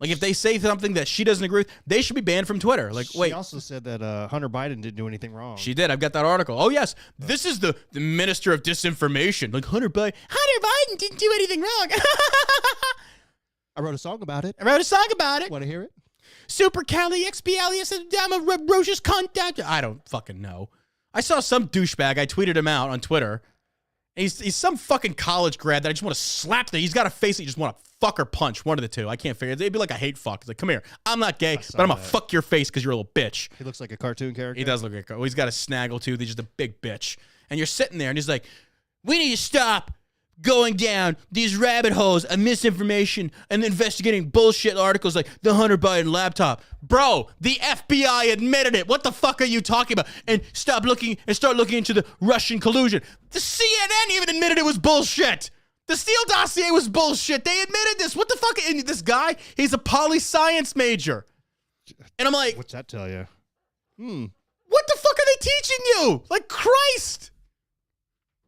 Like, if they say something that she doesn't agree with, they should be banned from Twitter. Like, wait. She also said that Hunter Biden didn't do anything wrong. She did. I've got that article. Oh, yes. This is the minister of disinformation. Like, Hunter Biden didn't do anything wrong. I wrote a song about it. Want to hear it? Supercalifragilisticexpialidocious cunt. I don't fucking know. I saw some douchebag. I tweeted him out on Twitter. He's some fucking college grad that I just want to slap. He's got a face that you just want to fuck or punch. One of the two. I can't figure it. It'd be like a hate fuck. It's like, come here. I'm not gay, but I'm going to fuck your face because you're a little bitch. He looks like a cartoon character. He does look like he's got a snaggle tooth. He's just a big bitch. And you're sitting there and he's like, we need to stop going down these rabbit holes of misinformation and investigating bullshit articles like the Hunter Biden laptop. Bro, the FBI admitted it. What the fuck are you talking about? And start looking into the Russian collusion. The CNN even admitted it was bullshit. The Steele dossier was bullshit. They admitted this. What the fuck? And this guy, he's a poli-science major. And I'm like, what's that tell you? What the fuck are they teaching you? Like, Christ.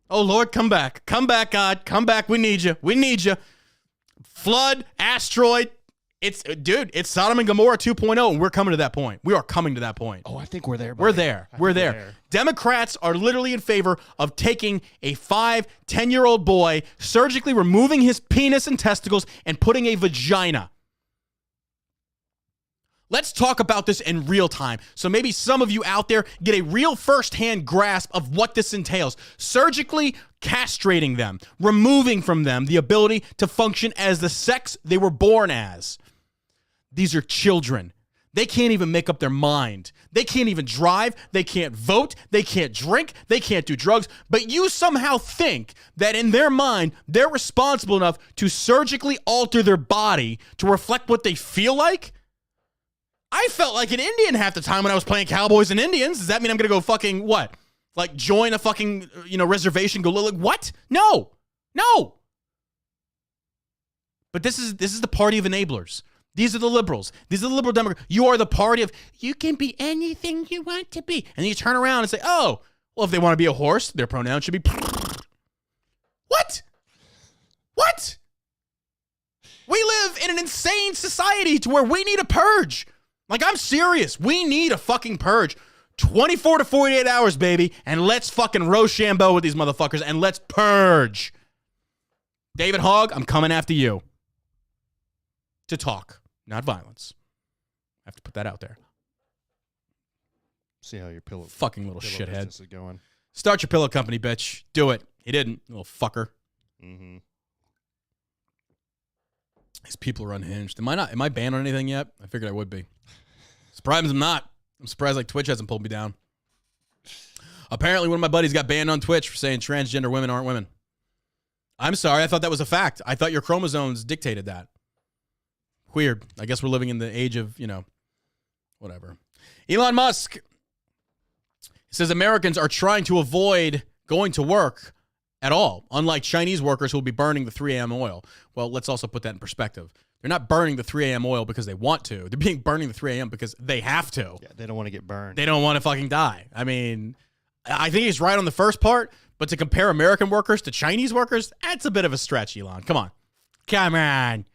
Oh, Lord, come back. Come back, God. Come back. We need you. We need you. Flood, asteroid. It's Sodom and Gomorrah 2.0, and we're coming to that point. We are coming to that point. Oh, I think we're there, buddy. We're there. We're there. Democrats are literally in favor of taking a 5-10-year-old boy, surgically removing his penis and testicles, and putting a vagina. Let's talk about this in real time. So maybe some of you out there get a real firsthand grasp of what this entails. Surgically castrating them, removing from them the ability to function as the sex they were born as. These are children. They can't even make up their mind. They can't even drive. They can't vote. They can't drink. They can't do drugs. But you somehow think that in their mind, they're responsible enough to surgically alter their body to reflect what they feel like? I felt like an Indian half the time when I was playing Cowboys and Indians. Does that mean I'm going to go fucking what? Like join a fucking, reservation, go like what? No. But this is the party of enablers. These are the liberals. These are the liberal Democrats. You are the party of you can be anything you want to be. And then you turn around and say, oh, well, if they want to be a horse, their pronoun should be What? We live in an insane society to where we need a purge. Like, I'm serious. We need a fucking purge. 24 to 48 hours, baby. And let's fucking Rochambeau with these motherfuckers and let's purge. David Hogg, I'm coming after you. To talk, not violence. I have to put that out there. See how your pillow fucking little shithead is going. Start your pillow company, bitch. Do it. He didn't, little fucker. Mm-hmm. These people are unhinged. Am I banned on anything yet? I figured I would be. Surprised I'm not. I'm surprised like Twitch hasn't pulled me down. Apparently one of my buddies got banned on Twitch for saying transgender women aren't women. I'm sorry. I thought that was a fact. I thought your chromosomes dictated that. Weird. I guess we're living in the age of, whatever. Elon Musk says Americans are trying to avoid going to work at all, unlike Chinese workers who will be burning the 3 a.m. oil. Well, let's also put that in perspective. They're not burning the 3 a.m. oil because they want to. They're burning the 3 a.m. because they have to. Yeah, they don't want to get burned. They don't want to fucking die. I mean, I think he's right on the first part, but to compare American workers to Chinese workers, that's a bit of a stretch, Elon. Come on. Come on.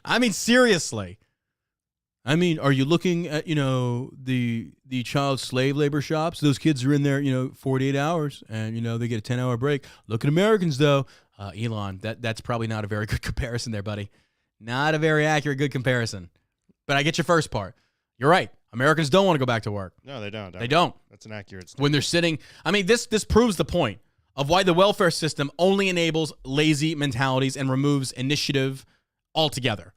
I mean, seriously. I mean, are you looking at, the the child slave labor shops. Those kids are in there, 48 hours, and they get a 10-hour break. Look at Americans, though. Elon, that's probably not a very good comparison there, buddy. Not a very accurate, good comparison. But I get your first part. You're right. Americans don't want to go back to work. No, they don't. They don't. That's an accurate statement. When they're sitting, this proves the point of why the welfare system only enables lazy mentalities and removes initiative altogether.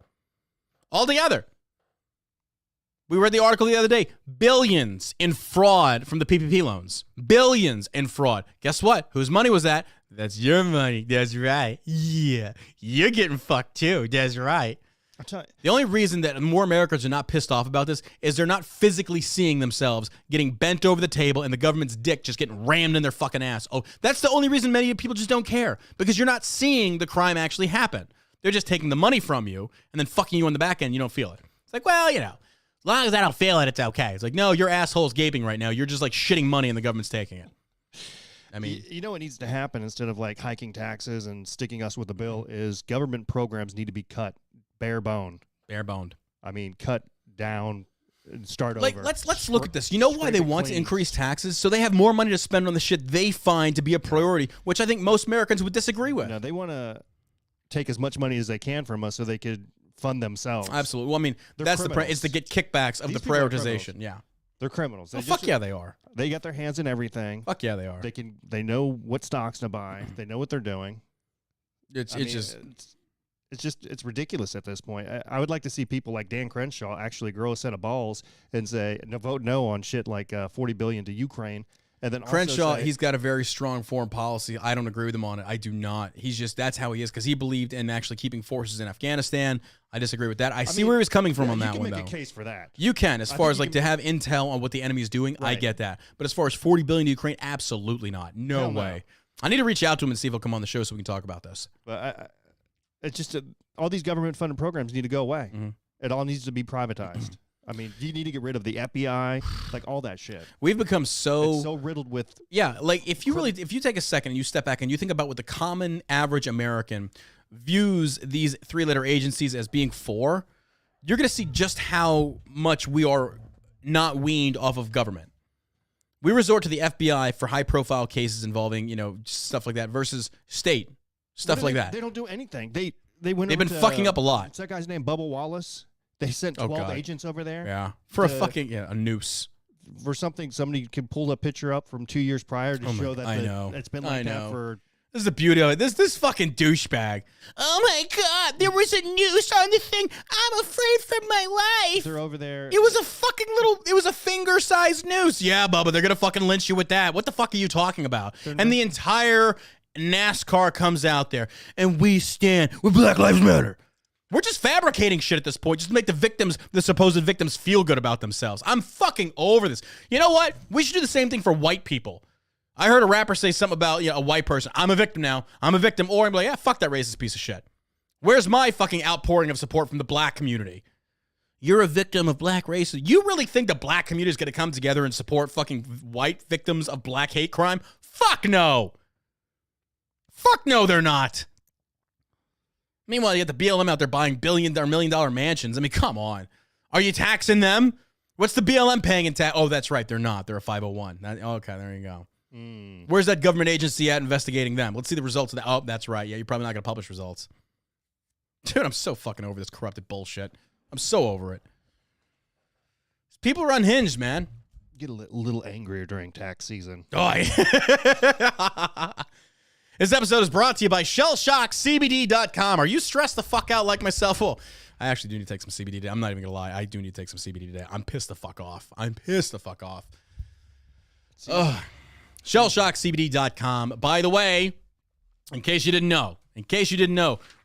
Altogether. We read the article the other day. Billions in fraud from the PPP loans. Billions in fraud. Guess what? Whose money was that? That's your money. That's right. Yeah. You're getting fucked too. That's right. The only reason that more Americans are not pissed off about this is they're not physically seeing themselves getting bent over the table and the government's dick just getting rammed in their fucking ass. Oh, that's the only reason many people just don't care, because you're not seeing the crime actually happen. They're just taking the money from you and then fucking you on the back end. You don't feel it. It's like, well, as long as I don't feel it, it's okay. It's like, no, your asshole's gaping right now. You're just like shitting money and the government's taking it. I mean, you know what needs to happen instead of like hiking taxes and sticking us with the bill is government programs need to be cut bare boned. Bare boned. I mean, cut down and start over. Let's look at this. You know why they want to increase taxes? So they have more money to spend on the shit they find to be a priority, which I think most Americans would disagree with. No, they want to take as much money as they can from us so they could fund themselves. Absolutely. Well, I mean, that's it's to get kickbacks of the prioritization. Yeah. They're criminals. Fuck yeah, they are. They got their hands in everything. Fuck yeah, they are. They know what stocks to buy. They know what they're doing. It's ridiculous at this point. I would like to see people like Dan Crenshaw actually grow a set of balls and say, no, vote no on shit like $40 billion to Ukraine. And then Crenshaw, he's got a very strong foreign policy. I don't agree with him on it. I do not. That's how he is, because he believed in actually keeping forces in Afghanistan. I disagree with that. I see where he's coming from on that one, though. You can make a case for that. You can, as far as like to have intel on what the enemy is doing. Right. I get that. But as far as $40 billion to Ukraine, absolutely not. No way. I need to reach out to him and see if he'll come on the show so we can talk about this. But it's just all these government-funded programs need to go away. Mm-hmm. It all needs to be privatized. I mean, you need to get rid of the FBI, like all that shit. We've become it's so riddled with. Yeah, like if you take a second and you step back and you think about what the common average American views these three-letter agencies as being for, you're going to see just how much we are not weaned off of government. We resort to the FBI for high-profile cases involving, stuff like that versus state stuff like that. They don't do anything. They've been fucking up a lot. What's that guy's name? Bubba Wallace. They sent 12 agents over there. Yeah. For a noose. For something, somebody can pull a picture up from 2 years prior to show that it's been like that for. This is the beauty of it. This fucking douchebag. Oh my God, there was a noose on the thing. I'm afraid for my life. They're over there. It was a finger-sized noose. Yeah, Bubba, they're gonna fucking lynch you with that. What the fuck are you talking about? And the entire NASCAR comes out there, and we stand with Black Lives Matter. We're just fabricating shit at this point just to make the supposed victims feel good about themselves. I'm fucking over this. You know what? We should do the same thing for white people. I heard a rapper say something about a white person. I'm a victim now. I'm a victim. Or I'm like, yeah, fuck that racist piece of shit. Where's my fucking outpouring of support from the black community? You're a victim of black racism. You really think the black community is going to come together and support fucking white victims of black hate crime? Fuck no. Fuck no, they're not. Meanwhile, you got the BLM out there buying $1 million mansions. I mean, come on. Are you taxing them? What's the BLM paying in tax? Oh, that's right. They're not. They're a 501. Okay, there you go. Where's that government agency at investigating them? Let's see the results of that. Oh, that's right. Yeah, you're probably not going to publish results. Dude, I'm so fucking over this corrupted bullshit. I'm so over it. People are unhinged, man. Get a little angrier during tax season. Oh, yeah. This episode is brought to you by ShellShockCBD.com. Are you stressed the fuck out like myself? Well, I actually do need to take some CBD today. I'm not even going to lie. I do need to take some CBD today. I'm pissed the fuck off. ShellShockCBD.com. By the way, in case you didn't know,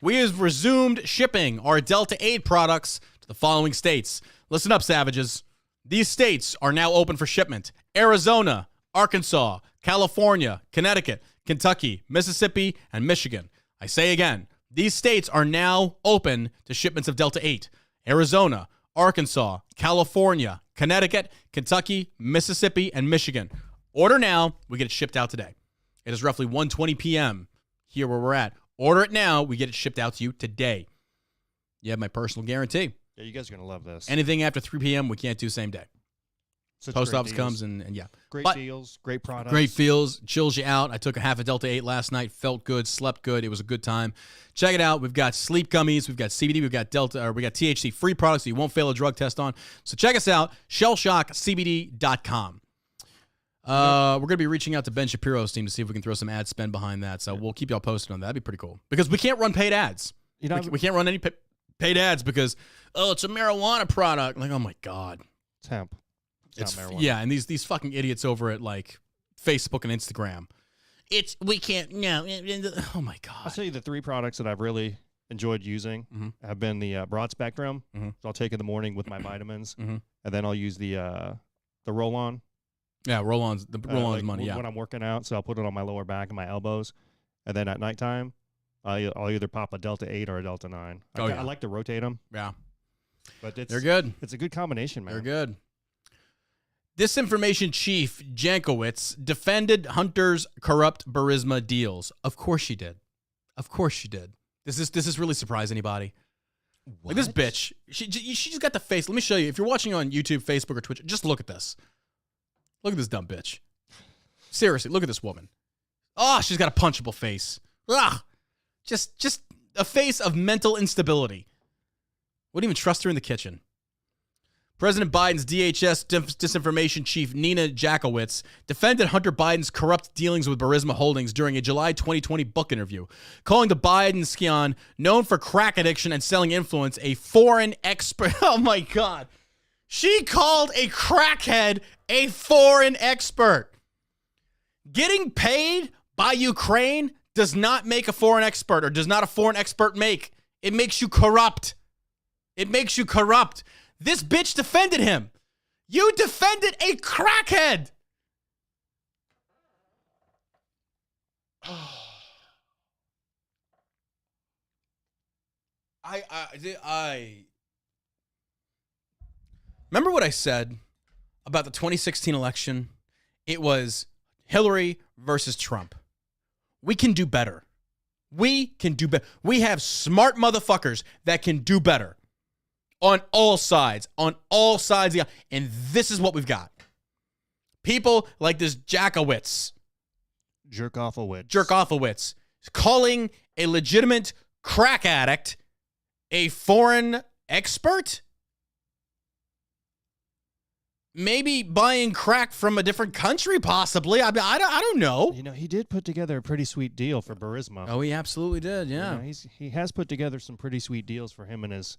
we have resumed shipping our Delta 8 products to the following states. Listen up, savages. These states are now open for shipment: Arizona, Arkansas, California, Connecticut, Kentucky, Mississippi, and Michigan. I say again, these states are now open to shipments of Delta 8. Arizona, Arkansas, California, Connecticut, Kentucky, Mississippi, and Michigan. Order now. We get it shipped out today. It is roughly 1:20 p.m. here where we're at. Order it now. We get it shipped out to you today. You have my personal guarantee. Yeah, you guys are going to love this. Anything after 3 p.m., we can't do same day. Such Post great office deals. comes and yeah. Great But deals, great products. great feels, chills you out. I took a half a Delta 8 last night, felt good, slept good. It was a good time. Check it out. We've got sleep gummies, we've got CBD, we've got we got THC free products that you won't fail a drug test on. So check us out, shellshockcbd.com. We're going to be reaching out to Ben Shapiro's team to see if we can throw some ad spend behind that. So we'll keep y'all posted on that. That'd be pretty cool. Because we can't run paid ads. You know, We can't run any paid ads because, it's a marijuana product. Like, oh my God. it's hemp. It's not marijuana. Yeah, and these fucking idiots over at like Facebook and Instagram. Oh my God. I'll tell you the 3 products that I've really enjoyed using have been the broad spectrum. So I'll take in the morning with my vitamins, and then I'll use the roll-on. Yeah, roll-ons. The roll-ons like money. Yeah. When I'm working out, so I'll put it on my lower back and my elbows, and then at nighttime, I'll either pop a Delta 8 or a Delta 9. I like to rotate them. Yeah. But They're good. It's a good combination, man. They're good. Disinformation chief Jankowicz defended Hunter's corrupt Burisma deals. Of course she did. Of course she did. Does this really surprise anybody? Like this bitch, she just got the face. Let me show you. If you're watching on YouTube, Facebook, or Twitch, just look at this. Look at this dumb bitch. Seriously, look at this woman. Oh, she's got a punchable face. Ugh. Just a face of mental instability. Wouldn't even trust her in the kitchen. President Biden's DHS disinformation chief Nina Jackowicz defended Hunter Biden's corrupt dealings with Burisma Holdings during a July 2020 book interview, calling the Biden scion, known for crack addiction and selling influence, a foreign expert. Oh my God. She called a crackhead a foreign expert. Getting paid by Ukraine does not make a foreign expert, or does not a foreign expert make. It makes you corrupt. It makes you corrupt. This bitch defended him. You defended a crackhead. I remember what I said about the 2016 election. It was Hillary versus Trump. We can do better. We can do better. We have smart motherfuckers that can do better. On all sides. On all sides. And this is what we've got. People like this Jackowicz. Jerkoffowitz. Calling a legitimate crack addict a foreign expert? Maybe buying crack from a different country, possibly. I don't know. You know, he did put together a pretty sweet deal for Burisma. Oh, he absolutely did, yeah. You know, he has put together some pretty sweet deals for him and his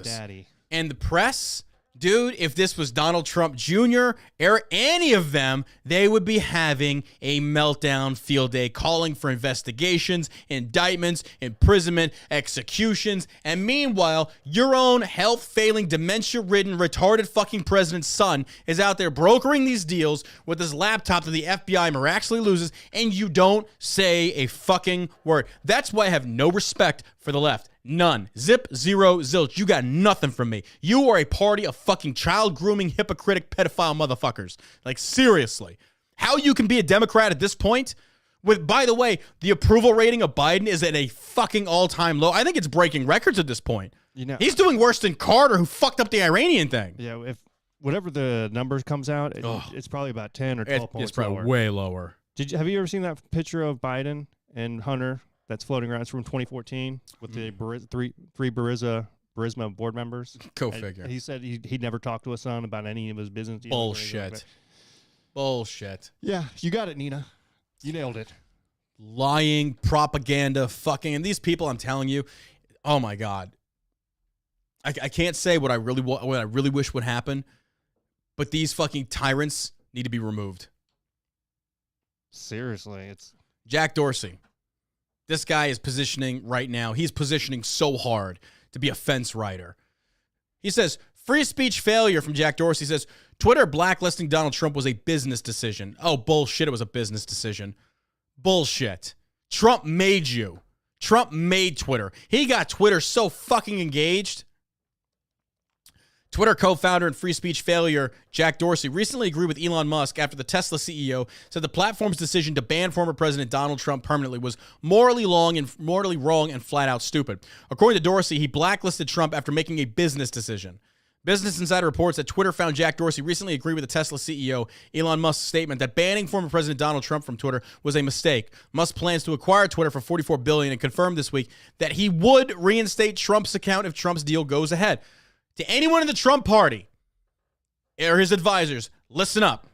daddy. And the press, dude, if this was Donald Trump Jr. or any of them, they would be having a meltdown field day, calling for investigations, indictments, imprisonment, executions. And meanwhile, your own health-failing, dementia-ridden, retarded fucking president's son is out there brokering these deals with his laptop that the FBI miraculously loses, and you don't say a fucking word. That's why I have no respect for the left. None. Zip, zero, zilch. You got nothing from me. You are a party of fucking child grooming, hypocritic, pedophile motherfuckers. Like, seriously. How you can be a Democrat at this point? With, by the way, the approval rating of Biden is at a fucking all-time low. I think it's breaking records at this point. You know, he's doing worse than Carter, who fucked up the Iranian thing. Yeah, if whatever the numbers comes out, it's probably about 10 or 12 points It's probably lower. way lower. Have you ever seen that picture of Biden and Hunter that's floating around? It's from 2014 with the three Burisma board members. Go figure. He said he'd never talked to his son about any of his business deals. Bullshit. Bullshit. Yeah, you got it, Nina. You nailed it. Lying, propaganda, fucking, and these people, I'm telling you, oh my God. I can't say what I really wish would happen, but these fucking tyrants need to be removed. Seriously, it's Jack Dorsey. This guy is positioning right now. He's positioning so hard to be a fence rider. He says, free speech failure from Jack Dorsey. He says, Twitter blacklisting Donald Trump was a business decision. Oh, bullshit. It was a business decision. Bullshit. Trump made you. Trump made Twitter. He got Twitter so fucking engaged. Twitter co-founder and free speech failure Jack Dorsey recently agreed with Elon Musk after the Tesla CEO said the platform's decision to ban former President Donald Trump permanently was morally wrong and flat out stupid. According to Dorsey, he blacklisted Trump after making a business decision. Business Insider reports that Twitter found Jack Dorsey recently agreed with the Tesla CEO Elon Musk's statement that banning former President Donald Trump from Twitter was a mistake. Musk plans to acquire Twitter for $44 billion and confirmed this week that he would reinstate Trump's account if Trump's deal goes ahead. To anyone in the Trump party or his advisors, listen up.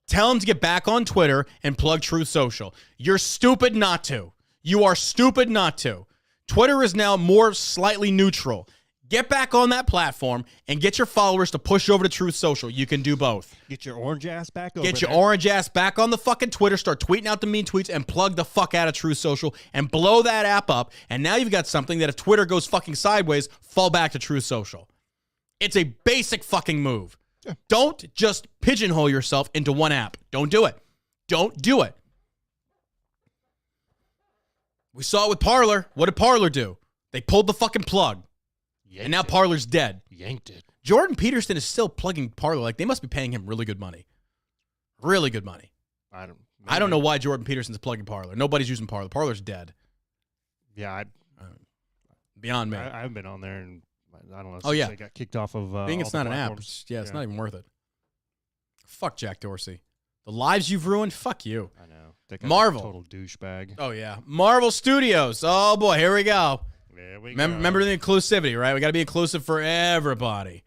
Tell him to get back on Twitter and plug Truth Social. You're stupid not to. You are stupid not to. Twitter is now more slightly neutral. Get back on that platform and get your followers to push over to Truth Social. You can do both. Get your orange ass back over Get your orange ass back on the fucking Twitter. Start tweeting out the mean tweets and plug the fuck out of Truth Social and blow that app up. And now you've got something that if Twitter goes fucking sideways, fall back to Truth Social. It's a basic fucking move. Yeah. Don't just pigeonhole yourself into one app. Don't do it. Don't do it. We saw it with Parler. What did Parler do? They pulled the fucking plug. And now Parler's dead. Yanked it. Jordan Peterson is still plugging Parler. Like, they must be paying him really good money. Really good money. I don't know why Jordan Peterson's plugging Parler. Nobody's using Parler. Parler's dead. Yeah. Beyond me. I haven't been on there, and I don't know. Oh, yeah. They got kicked off of being it's not an app. It's not even worth it. Fuck Jack Dorsey. The lives you've ruined, fuck you. I know. Marvel. Total douchebag. Oh, yeah. Marvel Studios. Oh, boy. Here we go. Remember the inclusivity, right? We got to be inclusive for everybody.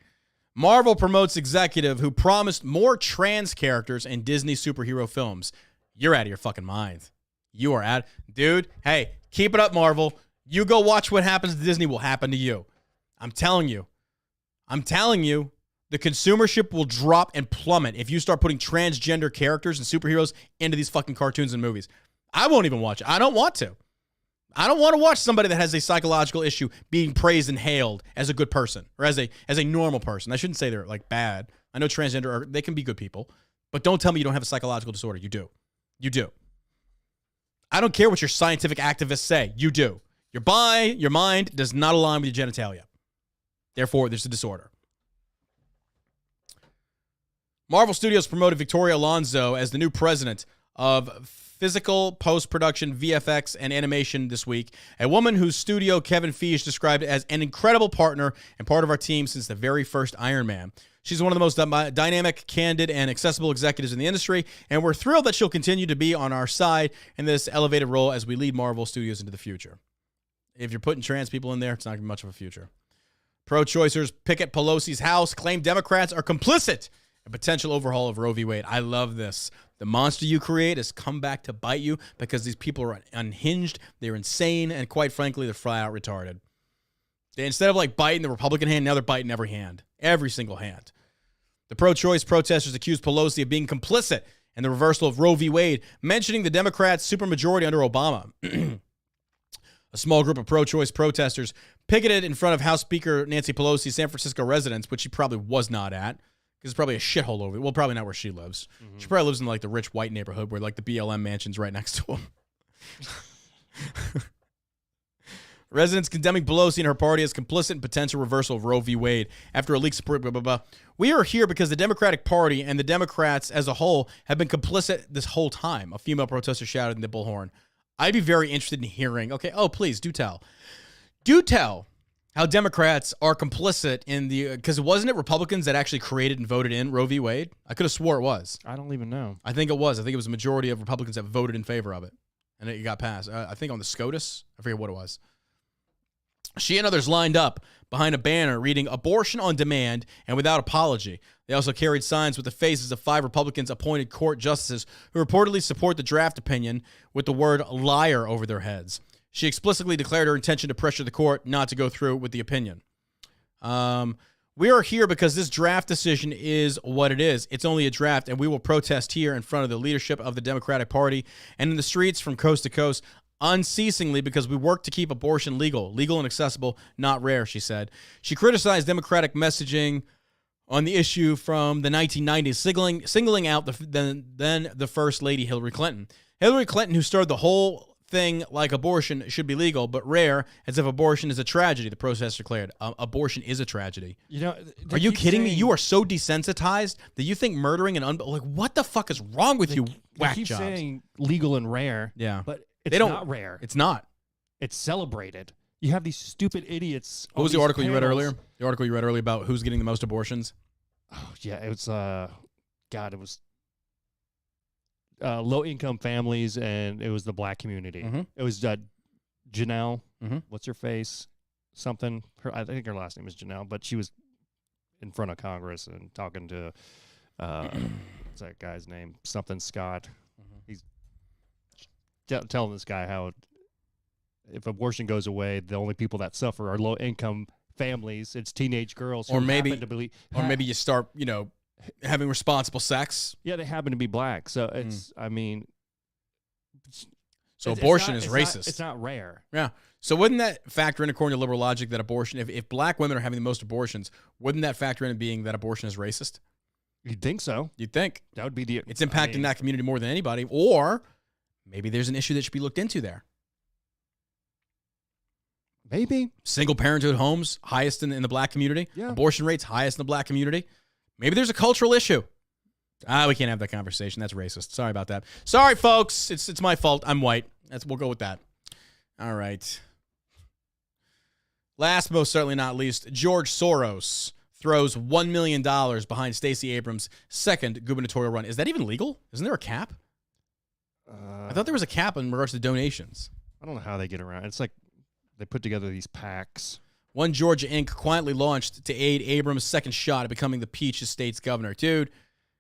Marvel promotes executive who promised more trans characters in Disney superhero films. You're out of your fucking mind. You are out. Dude, hey, keep it up, Marvel. You go watch what happens to Disney will happen to you. I'm telling you. The consumership will drop and plummet if you start putting transgender characters and superheroes into these fucking cartoons and movies. I won't even watch it. I don't want to. I don't want to watch somebody that has a psychological issue being praised and hailed as a good person or as a normal person. I shouldn't say they're like bad. I know transgender they can be good people, but don't tell me you don't have a psychological disorder. You do. You do. I don't care what your scientific activists say. You do. Your mind does not align with your genitalia. Therefore, there's a disorder. Marvel Studios promoted Victoria Alonso as the new president of physical, post-production, VFX, and animation this week. A woman whose studio Kevin Feige described as an incredible partner and part of our team since the very first Iron Man. She's one of the most dynamic, candid, and accessible executives in the industry, and we're thrilled that she'll continue to be on our side in this elevated role as we lead Marvel Studios into the future. If you're putting trans people in there, it's not going to be much of a future. Pro-choicers picket Pelosi's house, claim Democrats are complicit in potential overhaul of Roe v. Wade. I love this. The monster you create has come back to bite you because these people are unhinged, they're insane, and quite frankly, they're flat out retarded. Instead of like biting the Republican hand, now they're biting every hand. Every single hand. The pro-choice protesters accused Pelosi of being complicit in the reversal of Roe v. Wade, mentioning the Democrats' supermajority under Obama. A small group of pro-choice protesters picketed in front of House Speaker Nancy Pelosi's San Francisco residence, which she probably was not at. Because it's probably a shithole over it. Well, probably not where she lives. Mm-hmm. She probably lives in like the rich white neighborhood where like the BLM mansion's right next to them. Residents condemning Pelosi and her party as complicit in potential reversal of Roe v. Wade after a leaked support. Blah, blah, blah. We are here because the Democratic Party and the Democrats as a whole have been complicit this whole time. A female protester shouted in the bullhorn. I'd be very interested in hearing. Okay, please do tell. Do tell how Democrats are complicit in the, because wasn't it Republicans that actually created and voted in Roe v. Wade? I could have swore it was. I don't even know. I think it was. I think it was a majority of Republicans that voted in favor of it. And it got passed. I think on the SCOTUS. I forget what it was. She and others lined up behind a banner reading "Abortion on Demand" and "Without Apology." They also carried signs with the faces of 5 Republicans appointed court justices who reportedly support the draft opinion with the word "liar" over their heads. She explicitly declared her intention to pressure the court not to go through with the opinion. We are here because this draft decision is what it is. It's only a draft, and we will protest here in front of the leadership of the Democratic Party and in the streets from coast to coast unceasingly because we work to keep abortion legal and accessible, not rare, she said. She criticized Democratic messaging on the issue from the 1990s, singling out then the First Lady Hillary Clinton. Hillary Clinton, who started the whole thing like abortion should be legal but rare, as if abortion is a tragedy, the protest declared. Abortion is a tragedy. You know, are you kidding me? You are so desensitized that you think murdering and like what the fuck is wrong with you? Whack keep jobs. Saying legal and rare. Yeah, but it's not rare. It's not. It's celebrated. You have these stupid idiots. What was the article you read earlier? The article you read earlier about who's getting the most abortions? Oh, yeah, it was, it was low-income families, and it was the black community. Mm-hmm. It was Janelle, Mm-hmm. what's her face? Something. I think her last name is Janelle, but she was in front of Congress and talking to, what's that guy's name? Something Scott. Mm-hmm. He's telling this guy how if abortion goes away, the only people that suffer are low-income families. It's teenage girls who happen to believe. Or maybe you start, having responsible sex. Yeah, they happen to be black. So it's, I mean. So abortion is racist. It's not rare. Yeah. So wouldn't that factor in, according to liberal logic, that abortion, if black women are having the most abortions, wouldn't that factor in being that abortion is racist? You'd think so. You'd think. That would be the. It's impacting that community more than anybody. Or maybe there's an issue that should be looked into there. Maybe. Single parenthood homes, highest in the black community. Yeah. Abortion rates, highest in the black community. Maybe there's a cultural issue. We can't have that conversation. That's racist. Sorry about that. Sorry, folks. It's my fault. I'm white. We'll go with that. All right. Last, most certainly not least, George Soros throws $1 million behind Stacey Abrams' second gubernatorial run. Is that even legal? Isn't there a cap? I thought there was a cap in regards to donations. I don't know how they get around. It's like they put together these PACs. One Georgia Inc. quietly launched to aid Abrams' second shot at becoming the Peach State's governor. Dude,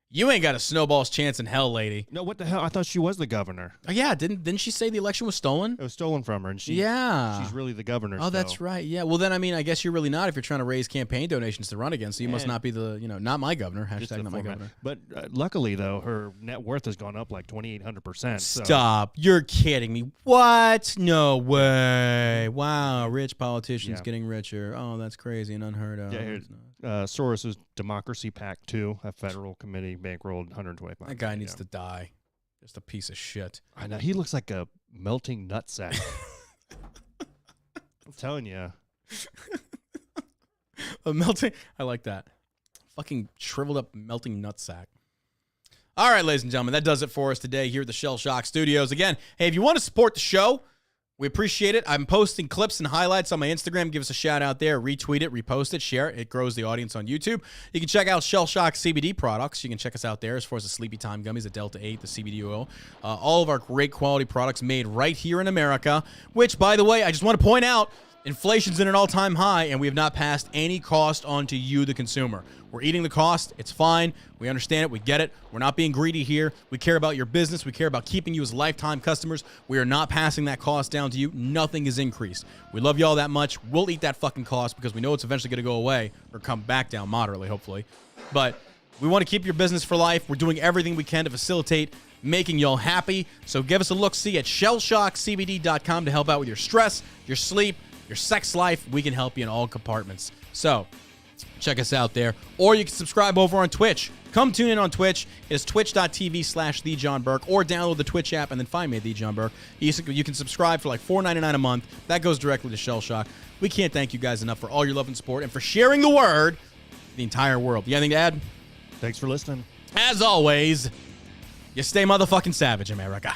you ain't got a snowball's chance in hell, lady. No, what the hell? I thought she was the governor. Oh, yeah. Didn't she say the election was stolen? It was stolen from her, and she's really the governor. Oh, that's right. Yeah. Well, then, I guess you're really not if you're trying to raise campaign donations to run again. So you must not be not my governor. Hashtag not my governor. But luckily, though, her net worth has gone up like 2,800%. Stop. You're kidding me. What? No way. Wow. Rich politicians getting richer. Oh, that's crazy and unheard of. Yeah, Soros' Democracy PAC 2, a federal committee bankrolled $125 million. That guy needs to die. Just a piece of shit. I know. He looks like a melting nutsack. I'm telling you. A melting. I like that. Fucking shriveled up melting nutsack. All right, ladies and gentlemen, that does it for us today here at the Shell Shock Studios. Again, hey, if you want to support the show, we appreciate it. I'm posting clips and highlights on my Instagram. Give us a shout out there. Retweet it, repost it, share it. It grows the audience on YouTube. You can check out Shell Shock CBD products. You can check us out there as far as the Sleepy Time Gummies, the Delta 8, the CBD oil. All of our great quality products made right here in America, which, by the way, I just want to point out, inflation's in an all-time high, and we have not passed any cost on to you, the consumer. We're eating the cost. It's fine. We understand it. We get it. We're not being greedy here. We care about your business. We care about keeping you as lifetime customers. We are not passing that cost down to you. Nothing is increased. We love you all that much. We'll eat that fucking cost because we know it's eventually going to go away or come back down moderately, hopefully. But we want to keep your business for life. We're doing everything we can to facilitate making y'all happy. So give us a look-see at shellshockcbd.com to help out with your stress, your sleep, your sex life. We can help you in all compartments. So check us out there. Or you can subscribe over on Twitch. Come tune in on Twitch. It is twitch.tv/TheJohnBurke, or download the Twitch app and then find me at The John Burke. You can subscribe for like $4.99 a month. That goes directly to Shell Shock. We can't thank you guys enough for all your love and support and for sharing the word to the entire world. You got anything to add? Thanks for listening. As always, you stay motherfucking savage, America.